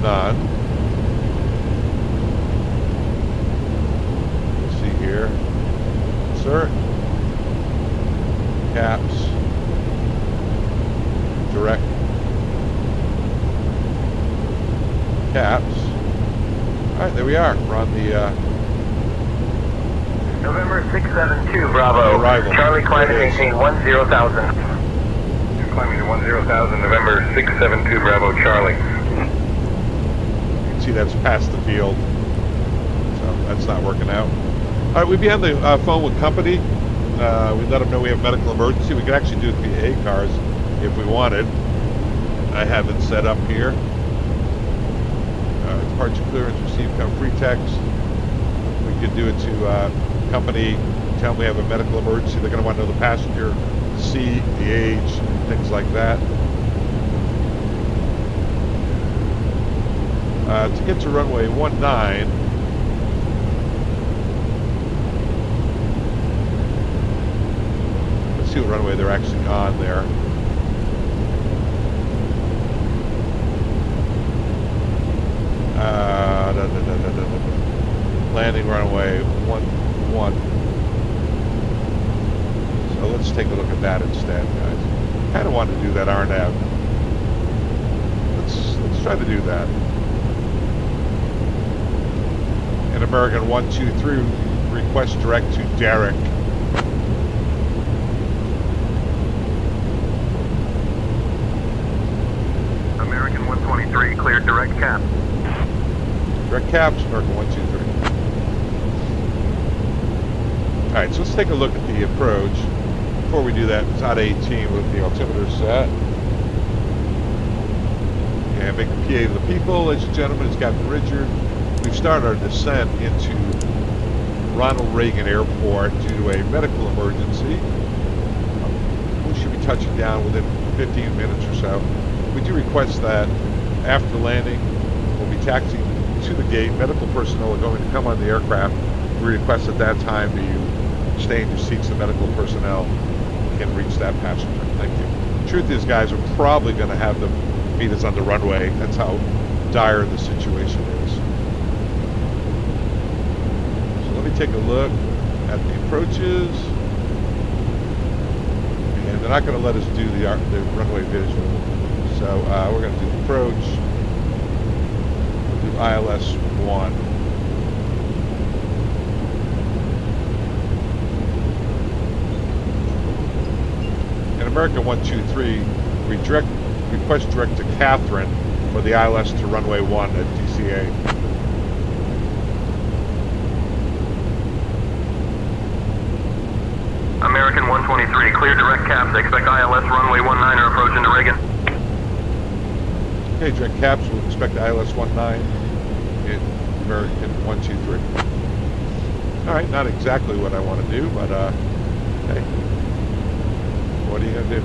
None. Let's see here. Insert. Caps. Direct. Caps. Alright, there we are. We're on the November 672, Bravo. Arrival. Charlie, climb and maintain 10,000. You're climbing to 10,000, November 672, Bravo, Charlie. You can see that's past the field. So that's not working out. Alright, we'd be on the phone with company. We let them know we have medical emergency. We could actually do it via ACARS if we wanted. I have it set up here. Departure clearance received, come free text. We could do it to company, tell them we have a medical emergency. They're going to want to know the passenger, the seat, the age, things like that. To get to runway 19, let's see what runway they're actually on there. Landing runway 11. So let's take a look at that instead, guys. Kind of want to do that RNAV. Let's try to do that. And American 123 request direct to Derek. American 123, cleared direct cap. Direct caps, American 123. Alright, so let's take a look at the approach. Before we do that, it's out 18 with the altimeter set. And make the PA to the people, ladies and gentlemen, it's Captain Richard. We've started our descent into Ronald Reagan Airport due to a medical emergency. We should be touching down within 15 minutes or so. We do request that after landing, we'll be taxiing to the gate. Medical personnel are going to come on the aircraft. We request at that time that you stay in your seats. The medical personnel can reach that passenger. Thank you. The truth is, guys, we're probably going to have them meet us on the runway. That's how dire the situation is. So let me take a look at the approaches. And they're not going to let us do the runway visual. So we're going to do the approach. We'll do ILS 1. American 123, we request direct to Catherine for the ILS to runway 1 at DCA. American 123, clear direct caps. Expect ILS runway 19 approach into Reagan. Okay, direct caps, we'll expect ILS 19 in American 123. Alright, not exactly what I want to do, but hey. What are you going to do?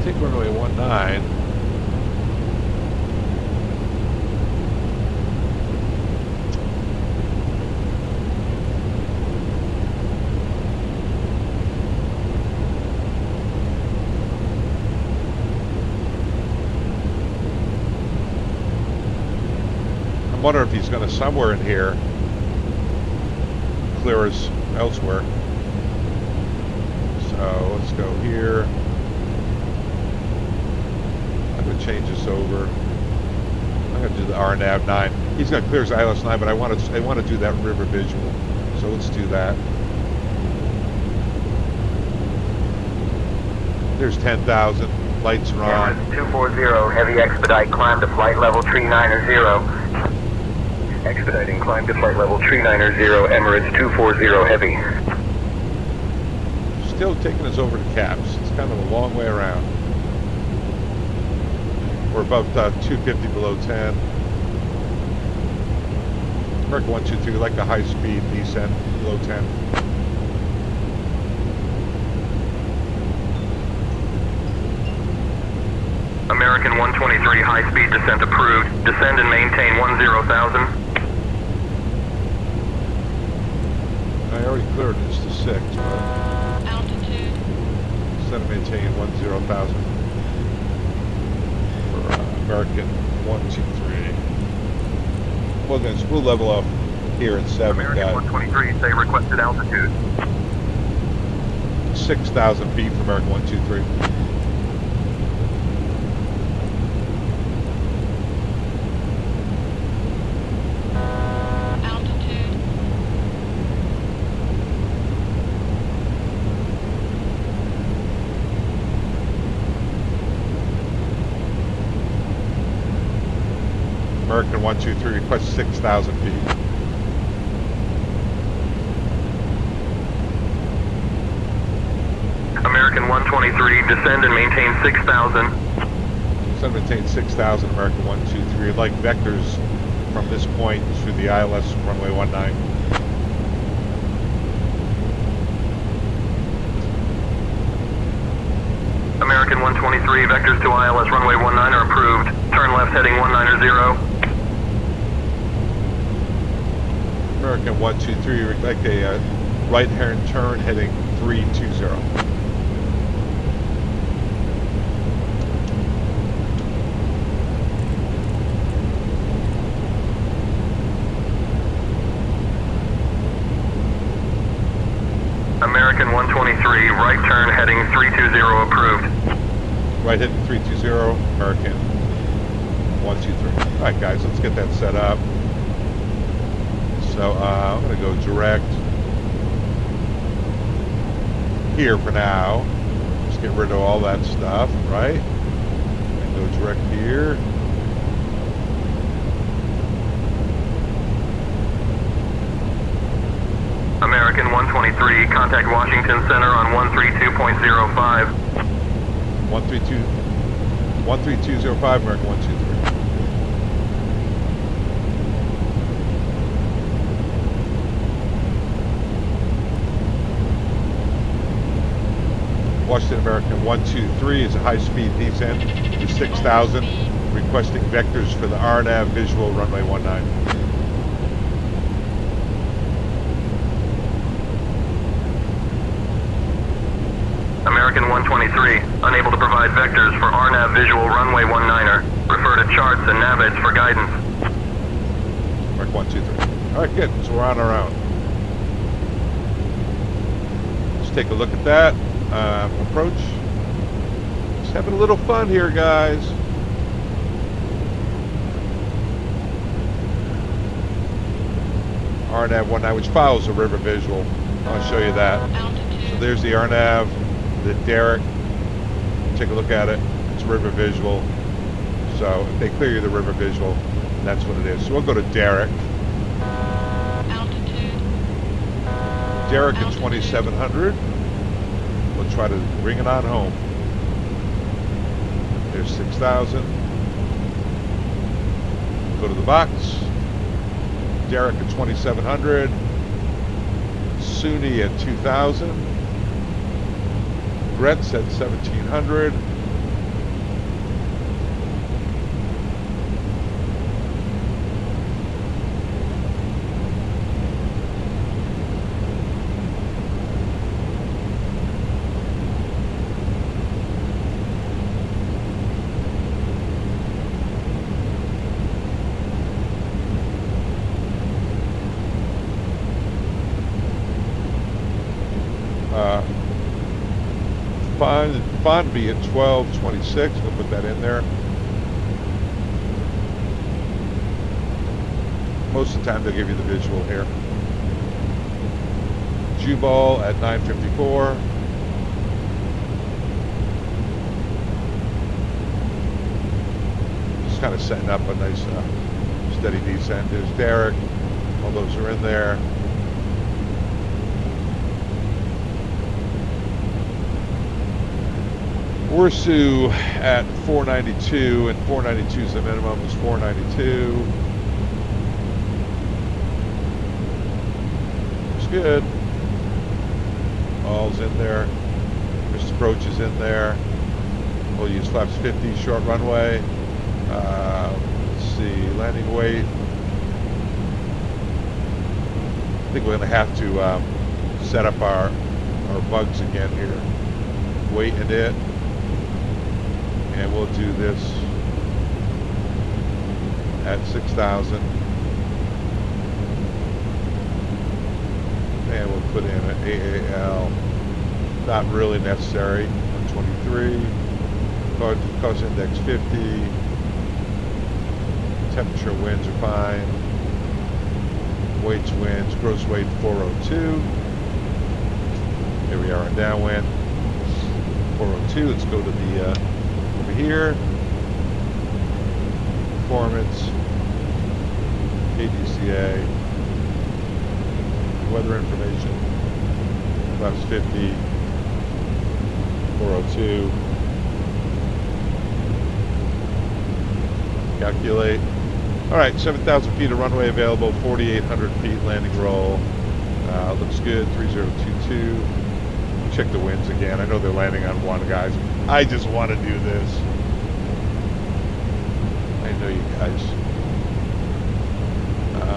Take runway 19. I'm wondering if he's going to somewhere in here clear us elsewhere. So let's go here. I'm going to change this over. I'm going to do the RNAV 9. He's going to clear his ILS 9, but I want to do that river visual. So let's do that. There's 10,000. Lights are on. Emirates 240, heavy expedite, climb to flight level tree 90. Expediting, climb to flight level tree 90, Emirates 240 heavy. Still taking us over to caps. It's kind of a long way around. We're about 250 below 10. American 123, like a high speed descent below 10. American 123, high-speed descent approved. Descend and maintain 10,000. I already cleared this to 6, but Altitude. descend and maintain 10,000 for American 123. Well, then we'll level off here at 7. American 123, say requested altitude. 6,000 feet for American 123. American 123 requests 6,000 feet. American 123, descend and maintain 6,000. Descend and maintain 6,000, American 123. I'd like vectors from this point through the ILS runway 19. American 123, vectors to ILS runway 19 are approved. Turn left heading 190. American 123, we'd like a right-hand turn heading 320. American 123, right turn heading 320 approved. Right heading 320, American 123. All right, guys, let's get that set up. So I'm going to go direct here for now. Just get rid of all that stuff, right? And go direct here. American 123, contact Washington Center on 132.05. 13205, American 123. Washington American 123 is a high-speed descent to 6,000, requesting vectors for the RNAV visual runway 19. American 123, unable to provide vectors for RNAV visual runway 19er. Refer to charts and navaids for guidance. American 123. All right, good. So we're on our own. Let's take a look at that. Approach. Just having a little fun here, guys. RNAV 19, which follows the river visual. I'll show you that. So there's the RNAV, the derrick. Take a look at it. It's river visual. So if they clear you the river visual, that's what it is. So we'll go to derrick. Derrick at 2,700. We'll try to bring it on home. There's 6,000. Go to the box. Derrick at 2,700. SUNY at 2,000. Gretz at 1,700. Fond be at 12:26. We'll put that in there. Most of the time they'll give you the visual here. Jubal at 9:54. Just kind of setting up a nice steady descent. There's Derek. All those are in there. Ursu at 492, and 492 is the minimum. Is 492. Looks good. All's in there. Missed approach is in there. We'll use flaps 50, short runway. Let's see, landing weight. I think we're going to have to set up our bugs again here. Weight in it. And we'll do this at 6,000. And we'll put in an AAL. Not really necessary. 123. Cost index 50. Temperature winds are fine. Weights winds. Gross weight 402. Here we are on downwind. 402. Let's go to the over here. Performance. KDCA. Weather information. Flaps 50. 402. Calculate. Alright, 7,000 feet of runway available, 4,800 feet landing roll. Looks good, 3022. Check the winds again. I know they're landing on one, guys. I just want to do this. I know you guys.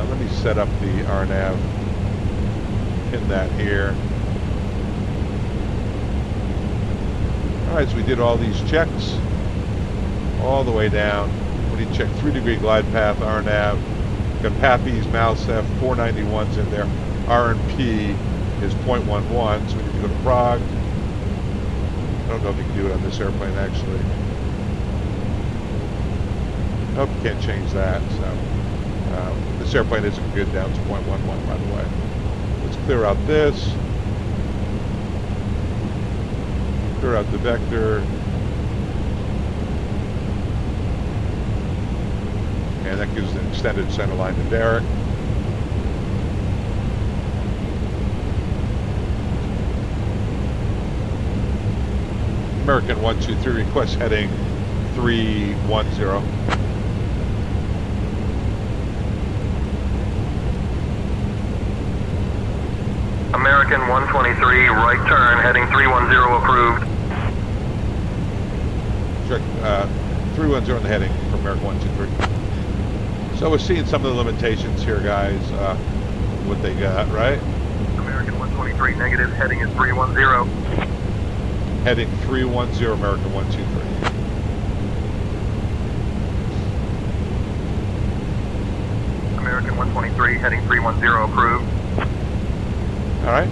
Let me set up the RNAV. Pin that here. Alright, so we did all these checks. All the way down. When you check 3-degree glide path, RNAV. Got PAPIs, MALSEF, 491s in there. RNP is 0.11, so we need to go to Prague. I don't know if you can do it on this airplane, actually. Nope, can't change that. So this airplane isn't good down to 0.11, by the way. Let's clear out this. Clear out the vector. And that gives an extended center line to Derek. American 123 request heading 310. American 123, right turn, heading 310 approved. Check 310 on the heading for American 123. So we're seeing some of the limitations here, guys. What they got, right? American 123, negative, heading is 310. Heading 310, American 123. American 123, heading 310, approved. All right.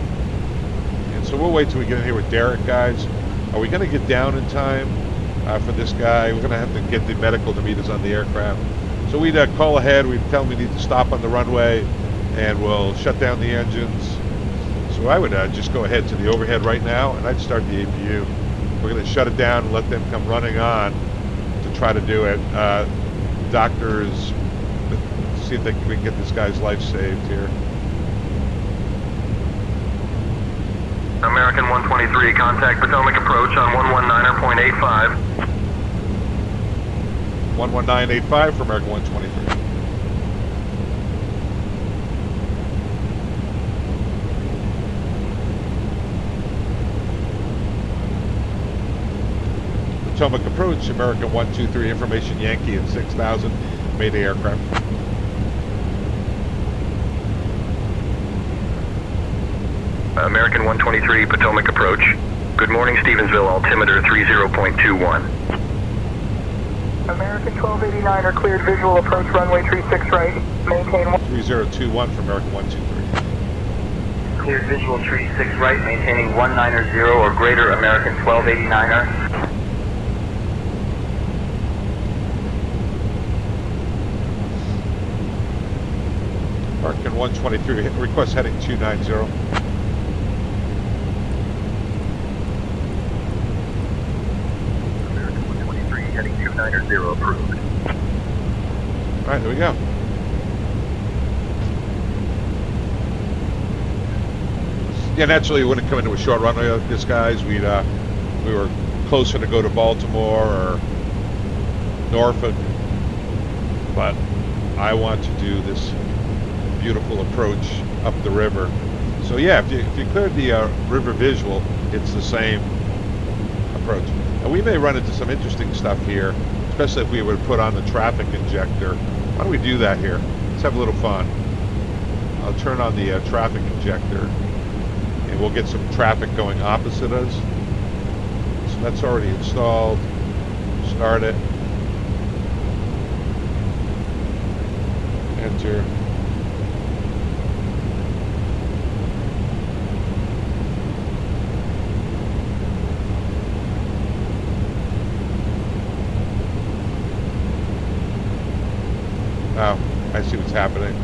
And so we'll wait till we get in here with Derek, guys. Are we going to get down in time for this guy? We're going to have to get the medical to meet us on the aircraft. So we'd call ahead. We'd tell him we need to stop on the runway, and we'll shut down the engines. So I would just go ahead to the overhead right now, and I'd start the APU. We're going to shut it down and let them come running on to try to do it. Doctors, see if we can get this guy's life saved here. American 123, contact Potomac approach on 119.85. 119.85 for American 123. Potomac approach, American 123, information Yankee at 6,000, Mayday aircraft. American 123, Potomac approach. Good morning, Stevensville, altimeter 30.21. American 1289er cleared visual approach runway 36 right. Maintain 3021 for American 123. cleared visual tree 6 right, maintaining 190 or greater American 1289er. American 123, request heading 290. American 123, heading 290, approved. All right, there we go. Yeah, naturally, we wouldn't come into a short runway like this, guys. We were closer to go to Baltimore or Norfolk, but I want to do this beautiful approach up the river. So yeah, if you cleared the river visual, it's the same approach. And we may run into some interesting stuff here, especially if we were to put on the traffic injector. Why don't we do that here? Let's have a little fun. I'll turn on the traffic injector, and we'll get some traffic going opposite us. So that's already installed. Start it. Enter. Oh, I see what's happening.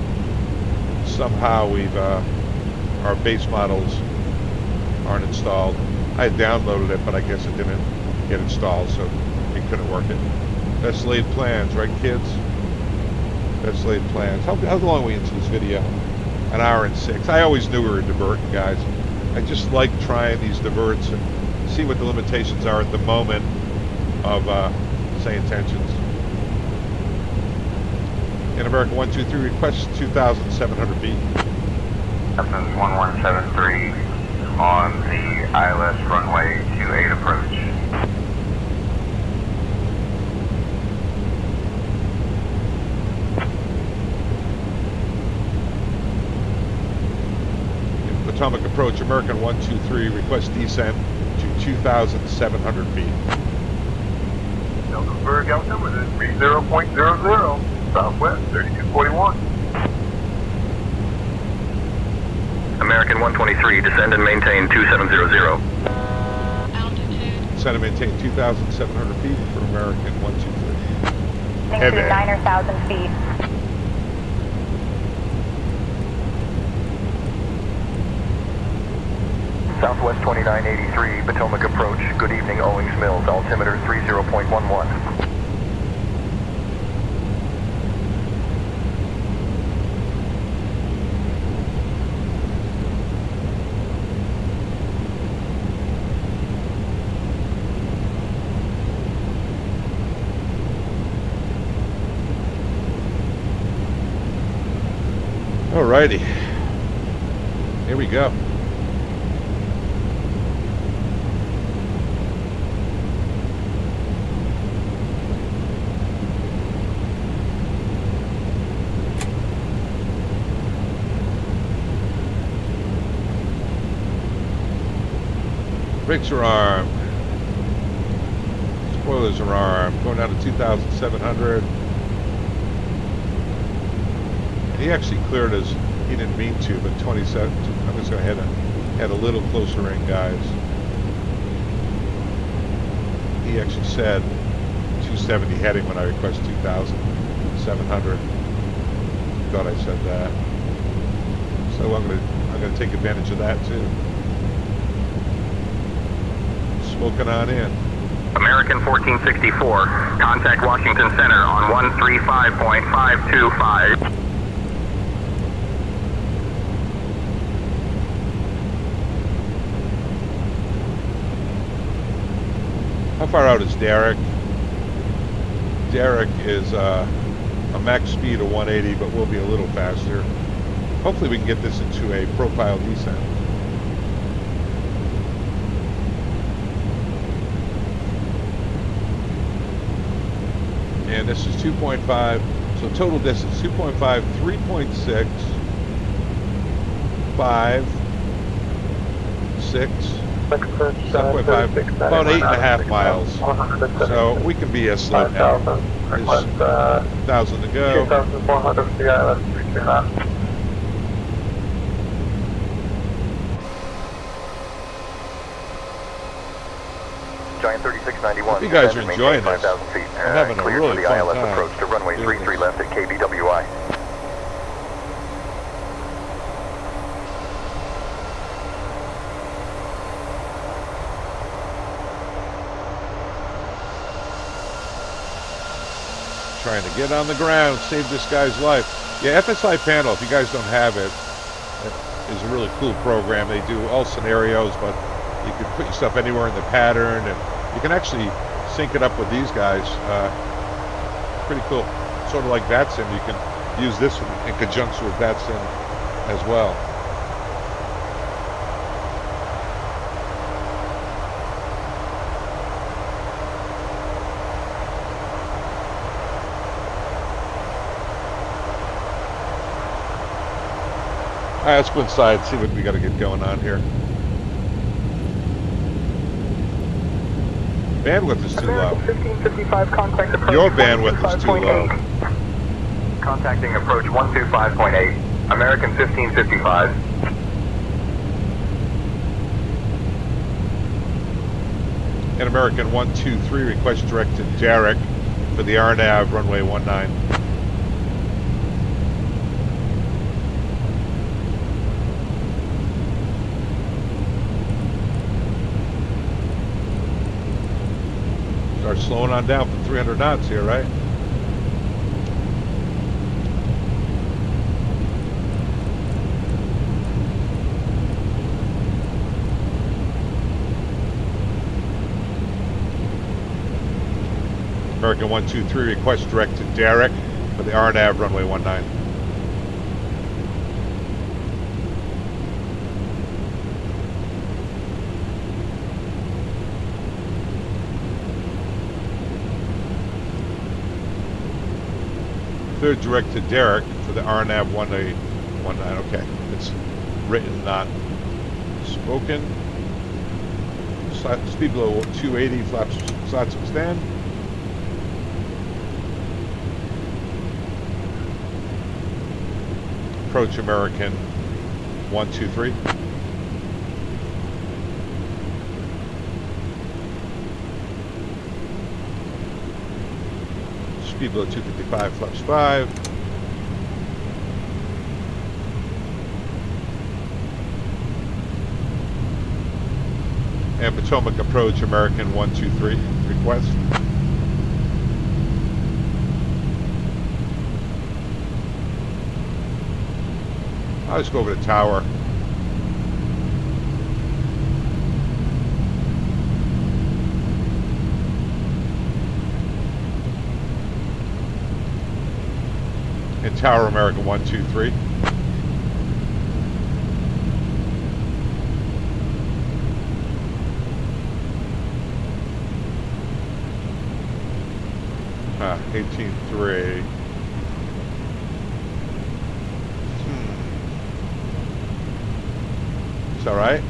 Somehow our base models aren't installed. I had downloaded it, but I guess it didn't get installed, so it couldn't work it. Best laid plans, right, kids? Best laid plans. How long are we into this video? An hour and 6. I always knew we were diverting, guys. I just like trying these diverts and see what the limitations are at the moment of, say, intentions. In America 123, request 2,700 feet. Cessna's 1173 on the ILS runway 28 approach. Potomac approach, American 123, request descent to 2,700 feet. Delta Delta within 30.00, Southwest 3241. American 123, descend and maintain 2700. Altitude. Descend and maintain 2,700 feet for American 123. Heading to 9,000 feet. Southwest 2983, Potomac approach. Good evening, Owings Mills. Altimeter 30.11. Alrighty. Here we go. Brakes are armed. Spoilers are armed. Going down to 2,700. And he actually cleared us. He didn't mean to, but 27. I'm just going to head a little closer in, guys. He actually said 270 heading when I request 2,700. Thought I said that. So I'm gonna take advantage of that too. Smoking on in. American 1464, contact Washington Center on 135.525. How far out is Derek? Derek is a max speed of 180, but we'll be a little faster. Hopefully we can get this into a profile descent. And this is 2.5, so total distance 2.5, 3.6, 5, 6, 7.5, about 8.5 miles. So we can be asleep now. There's 1,000 to go. 2,400 for the ILS 329. Giant 3691. Hope you guys are Descend and enjoying maintain this. 5,000 feet. I'm having a Cleared really for the fun ILS time approach to runway doing 33 this. left at KDWI. Trying to get on the ground, save this guy's life. Yeah, FSI panel, if you guys don't have it, is a really cool program. They do all scenarios, but you can put yourself anywhere in the pattern, and you can actually sync it up with these guys. Pretty cool. Sort of like VATSIM, you can use this in conjunction with VATSIM as well. All right, let's go inside and see what we got to get going on here. Bandwidth is too low. 1555 contact approach. Your bandwidth is too low. Contacting approach 125.8. American 1555. And American 123 request direct to Derek for the RNAV runway 19. Start slowing on down from 300 knots here, right? American 123 request direct to Derek for the RNAV runway 19. Third direct to Derek for the RNAV 19. Okay, it's written, not spoken. Speed below 280, flaps, slots extend. Approach American 123. Speed below 255, flaps 5. And Potomac approach American 123 request. I'll just go over the tower. And Tower America 123. Ah, 18.3. Is that right?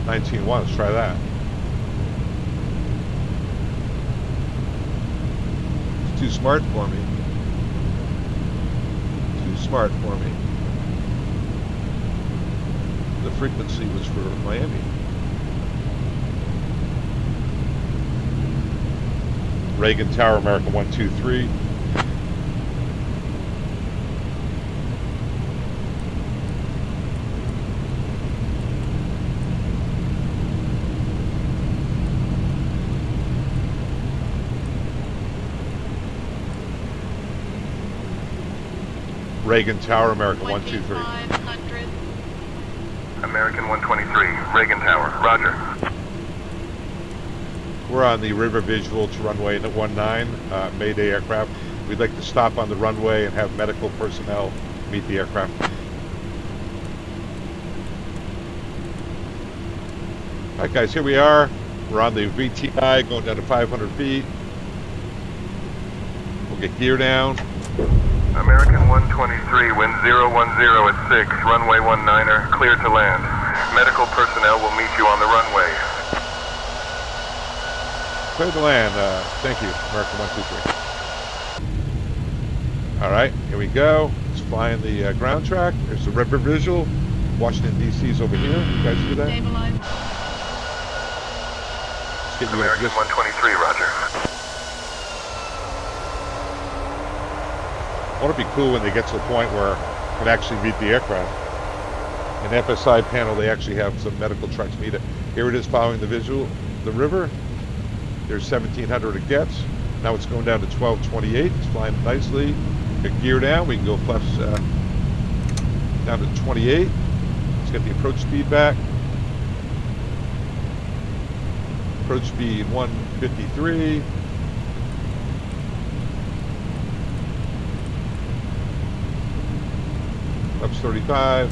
19.1, let's try that. It's too smart for me. Too smart for me. The frequency was for Miami. Reagan Tower, America 123. Reagan Tower, America 123. American 123, Reagan Tower, roger. We're on the river visual to runway 19, Mayday aircraft. We'd like to stop on the runway and have medical personnel meet the aircraft. Alright guys, here we are. We're on the VTI going down to 500 feet. We'll get gear down. American 123, wind 010 at 6, runway 19er, clear to land. Medical personnel will meet you on the runway. Clear to land. Thank you, American 123. Alright, here we go. Let's fly in the ground track. There's the river visual. Washington, D.C. is over here. You guys see that? Let's get you in American position. 123, roger. Wouldn't it be cool when they get to the point where it can actually meet the aircraft? In the FSI panel, they actually have some medical trucks meet it. Here it is following the visual, the river. There's 1,700 it gets. Now it's going down to 1228. It's flying nicely. Get gear down. We can go flex down to 28. Let's get the approach speed back. Approach speed 153. Flaps 35.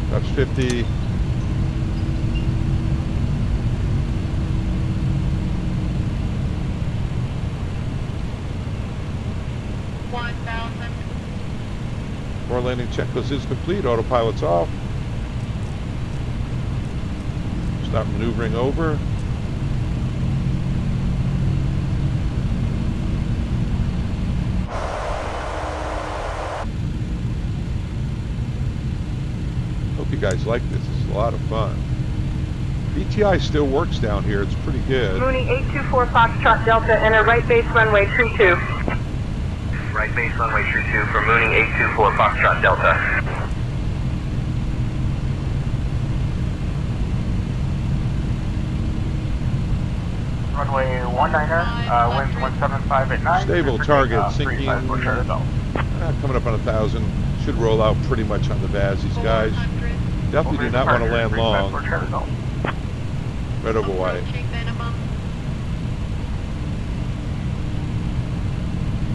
Flaps 50. Core landing checklist is complete. Autopilot's off. Stop maneuvering over. Hope you guys like this. This is a lot of fun. BTI still works down here. It's pretty good. Mooney 824 Foxtrot Delta, enter right base runway 22. Right base runway 22 for Mooney 824 Foxtrot Delta. Runway 19er, wind 175 at 9. Stable target, sinking. Coming up on 1,000. Should roll out pretty much on the VAS. These guys definitely do not want to land long. Red over white.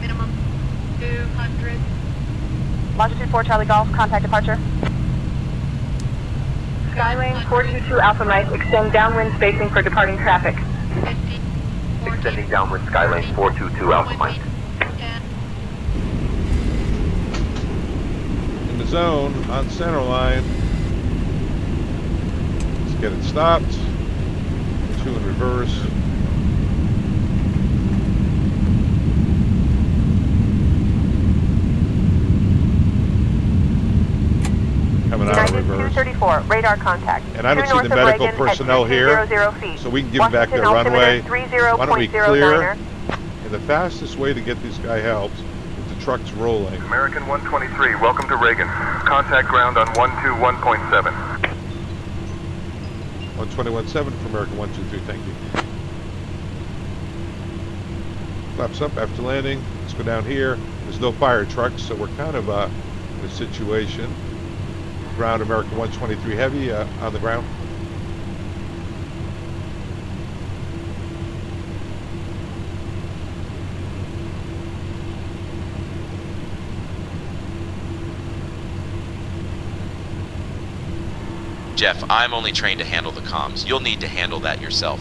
Minimum 200. Longitude 4 Charlie Golf, contact departure. Skylane 422 Alpha Mike, extend downwind spacing for departing traffic. 50. Extending downwind Skylane 422 Alpha Mike. 10. In the zone, on center line. Let's get it stopped. 2 in reverse. Coming out of reverse. 234, radar contact. And I don't see the medical personnel here, so we can give them back their runway. Why don't we clear? And the fastest way to get this guy helped is the truck's rolling. American 123, welcome to Reagan. Contact ground on 121.7. 121.7 for American 123, thank you. Flaps up after landing. Let's go down here. There's no fire trucks, so we're kind of in a situation. Ground American 123 heavy on the ground. Jeff, I'm only trained to handle the comms. You'll need to handle that yourself.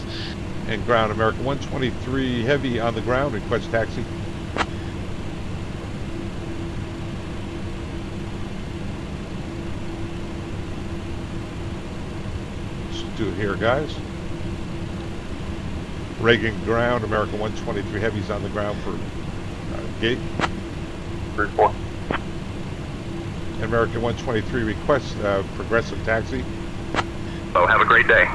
And ground American 123 heavy on the ground. Request taxi. Let's do it here, guys. Reagan ground American 123 heavies on the ground for gate. 3-4. American 123 requests progressive taxi. So have a great day.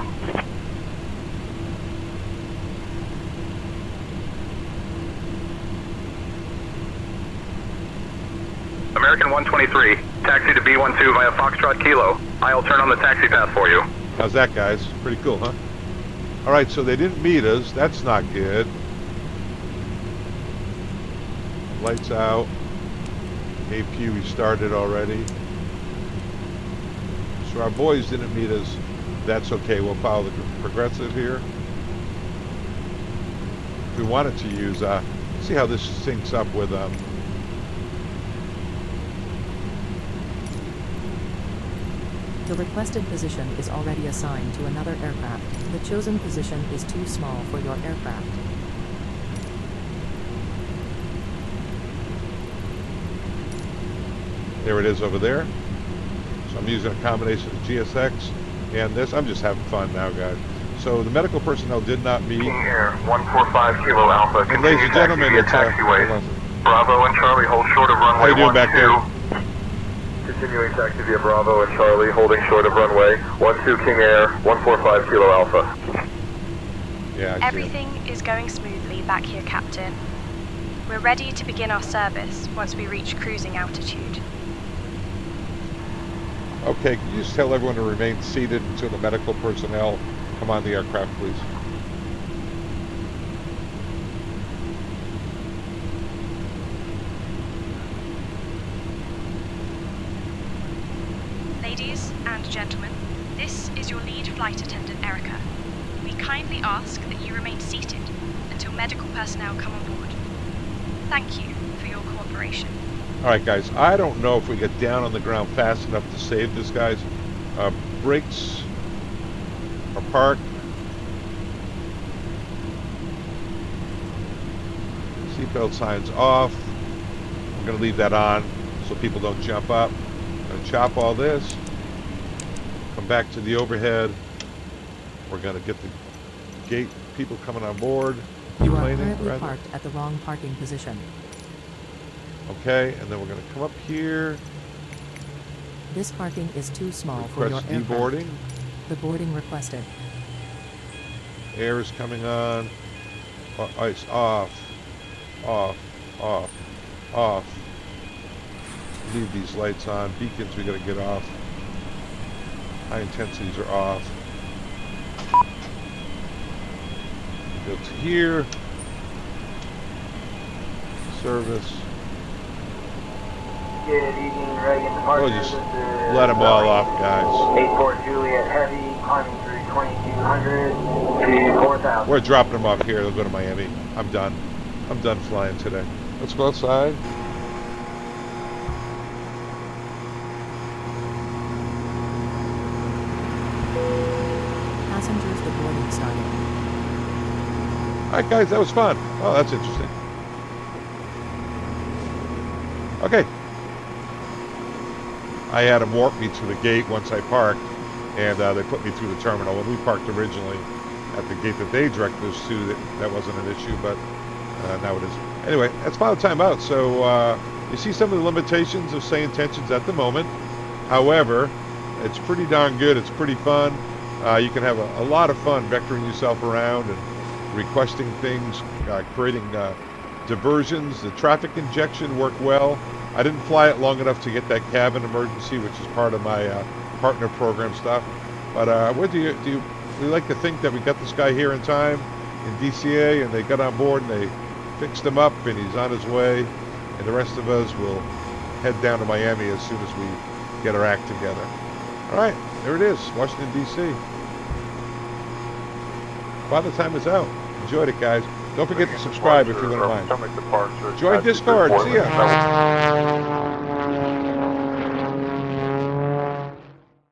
American 123, taxi to B12 via Foxtrot Kilo. I'll turn on the taxi path for you. How's that, guys? Pretty cool, huh? All right, so they didn't meet us. That's not good. Lights out. AP we started already. So our boys didn't meet us. That's okay. We'll follow the progressive here. If we wanted to use, see how this syncs up with The requested position is already assigned to another aircraft. The chosen position is too small for your aircraft. There it is over there. So I'm using a combination of GSX and this. I'm just having fun now, guys. So the medical personnel did not meet. Air 145 Kilo Alpha. And ladies and gentlemen, it's taxiway. Bravo and Charlie hold short of runway how you doing back there? Continuing taxi via Bravo and Charlie, holding short of runway, 12 King Air, 145 Kilo Alpha. Yeah, I see Everything is going smoothly back here, Captain. We're ready to begin our service once we reach cruising altitude. Okay, can you just tell everyone to remain seated until the medical personnel come on the aircraft, please? Ladies and gentlemen, this is your lead flight attendant, Erica. We kindly ask that you remain seated until medical personnel come on board. Thank you for your cooperation. All right, guys, I don't know if we get down on the ground fast enough to save this, guys. Brakes are parked. Seatbelt signs off. I'm going to leave that on so people don't jump up. I'm going to chop all this. Come back to the overhead. We're going to get the gate people coming on board. You are Planing, currently rather. parked at the wrong parking position. Okay, and then we're going to come up here. This parking is too small for your Request aircraft. deboarding. The boarding requested. Air is coming on. Ice off. Off. Off. Off. Leave these lights on. Beacons we got to get off. High intensities are off. Go to here. Service. Good evening, Reagan Oh, just let them all off, guys. 84 Juliet Heavy, climbing through 2200 to 4000. We're dropping them off here. They'll go to Miami. I'm done. I'm done flying today. Let's go outside. Passengers, the boarding started. All right, guys, that was fun. Oh, that's interesting. Okay. I had them walk me to the gate once I parked, and they put me through the terminal. When we parked originally at the gate that they directed us to, that wasn't an issue, but now it is. Anyway, that's final time out. So you see some of the limitations of say intentions at the moment. However, it's pretty darn good. It's pretty fun. You can have a lot of fun vectoring yourself around and requesting things, creating diversions. The traffic injection worked well. I didn't fly it long enough to get that cabin emergency, which is part of my partner program stuff. But what do we like to think that we got this guy here in time in DCA, and they got on board and they fixed him up, and he's on his way, and the rest of us will head down to Miami as soon as we get our act together. All right, there it is, Washington, D.C. Father time is out. Enjoyed it, guys. Don't forget to subscribe if you wouldn't mind. Join Discord. See ya.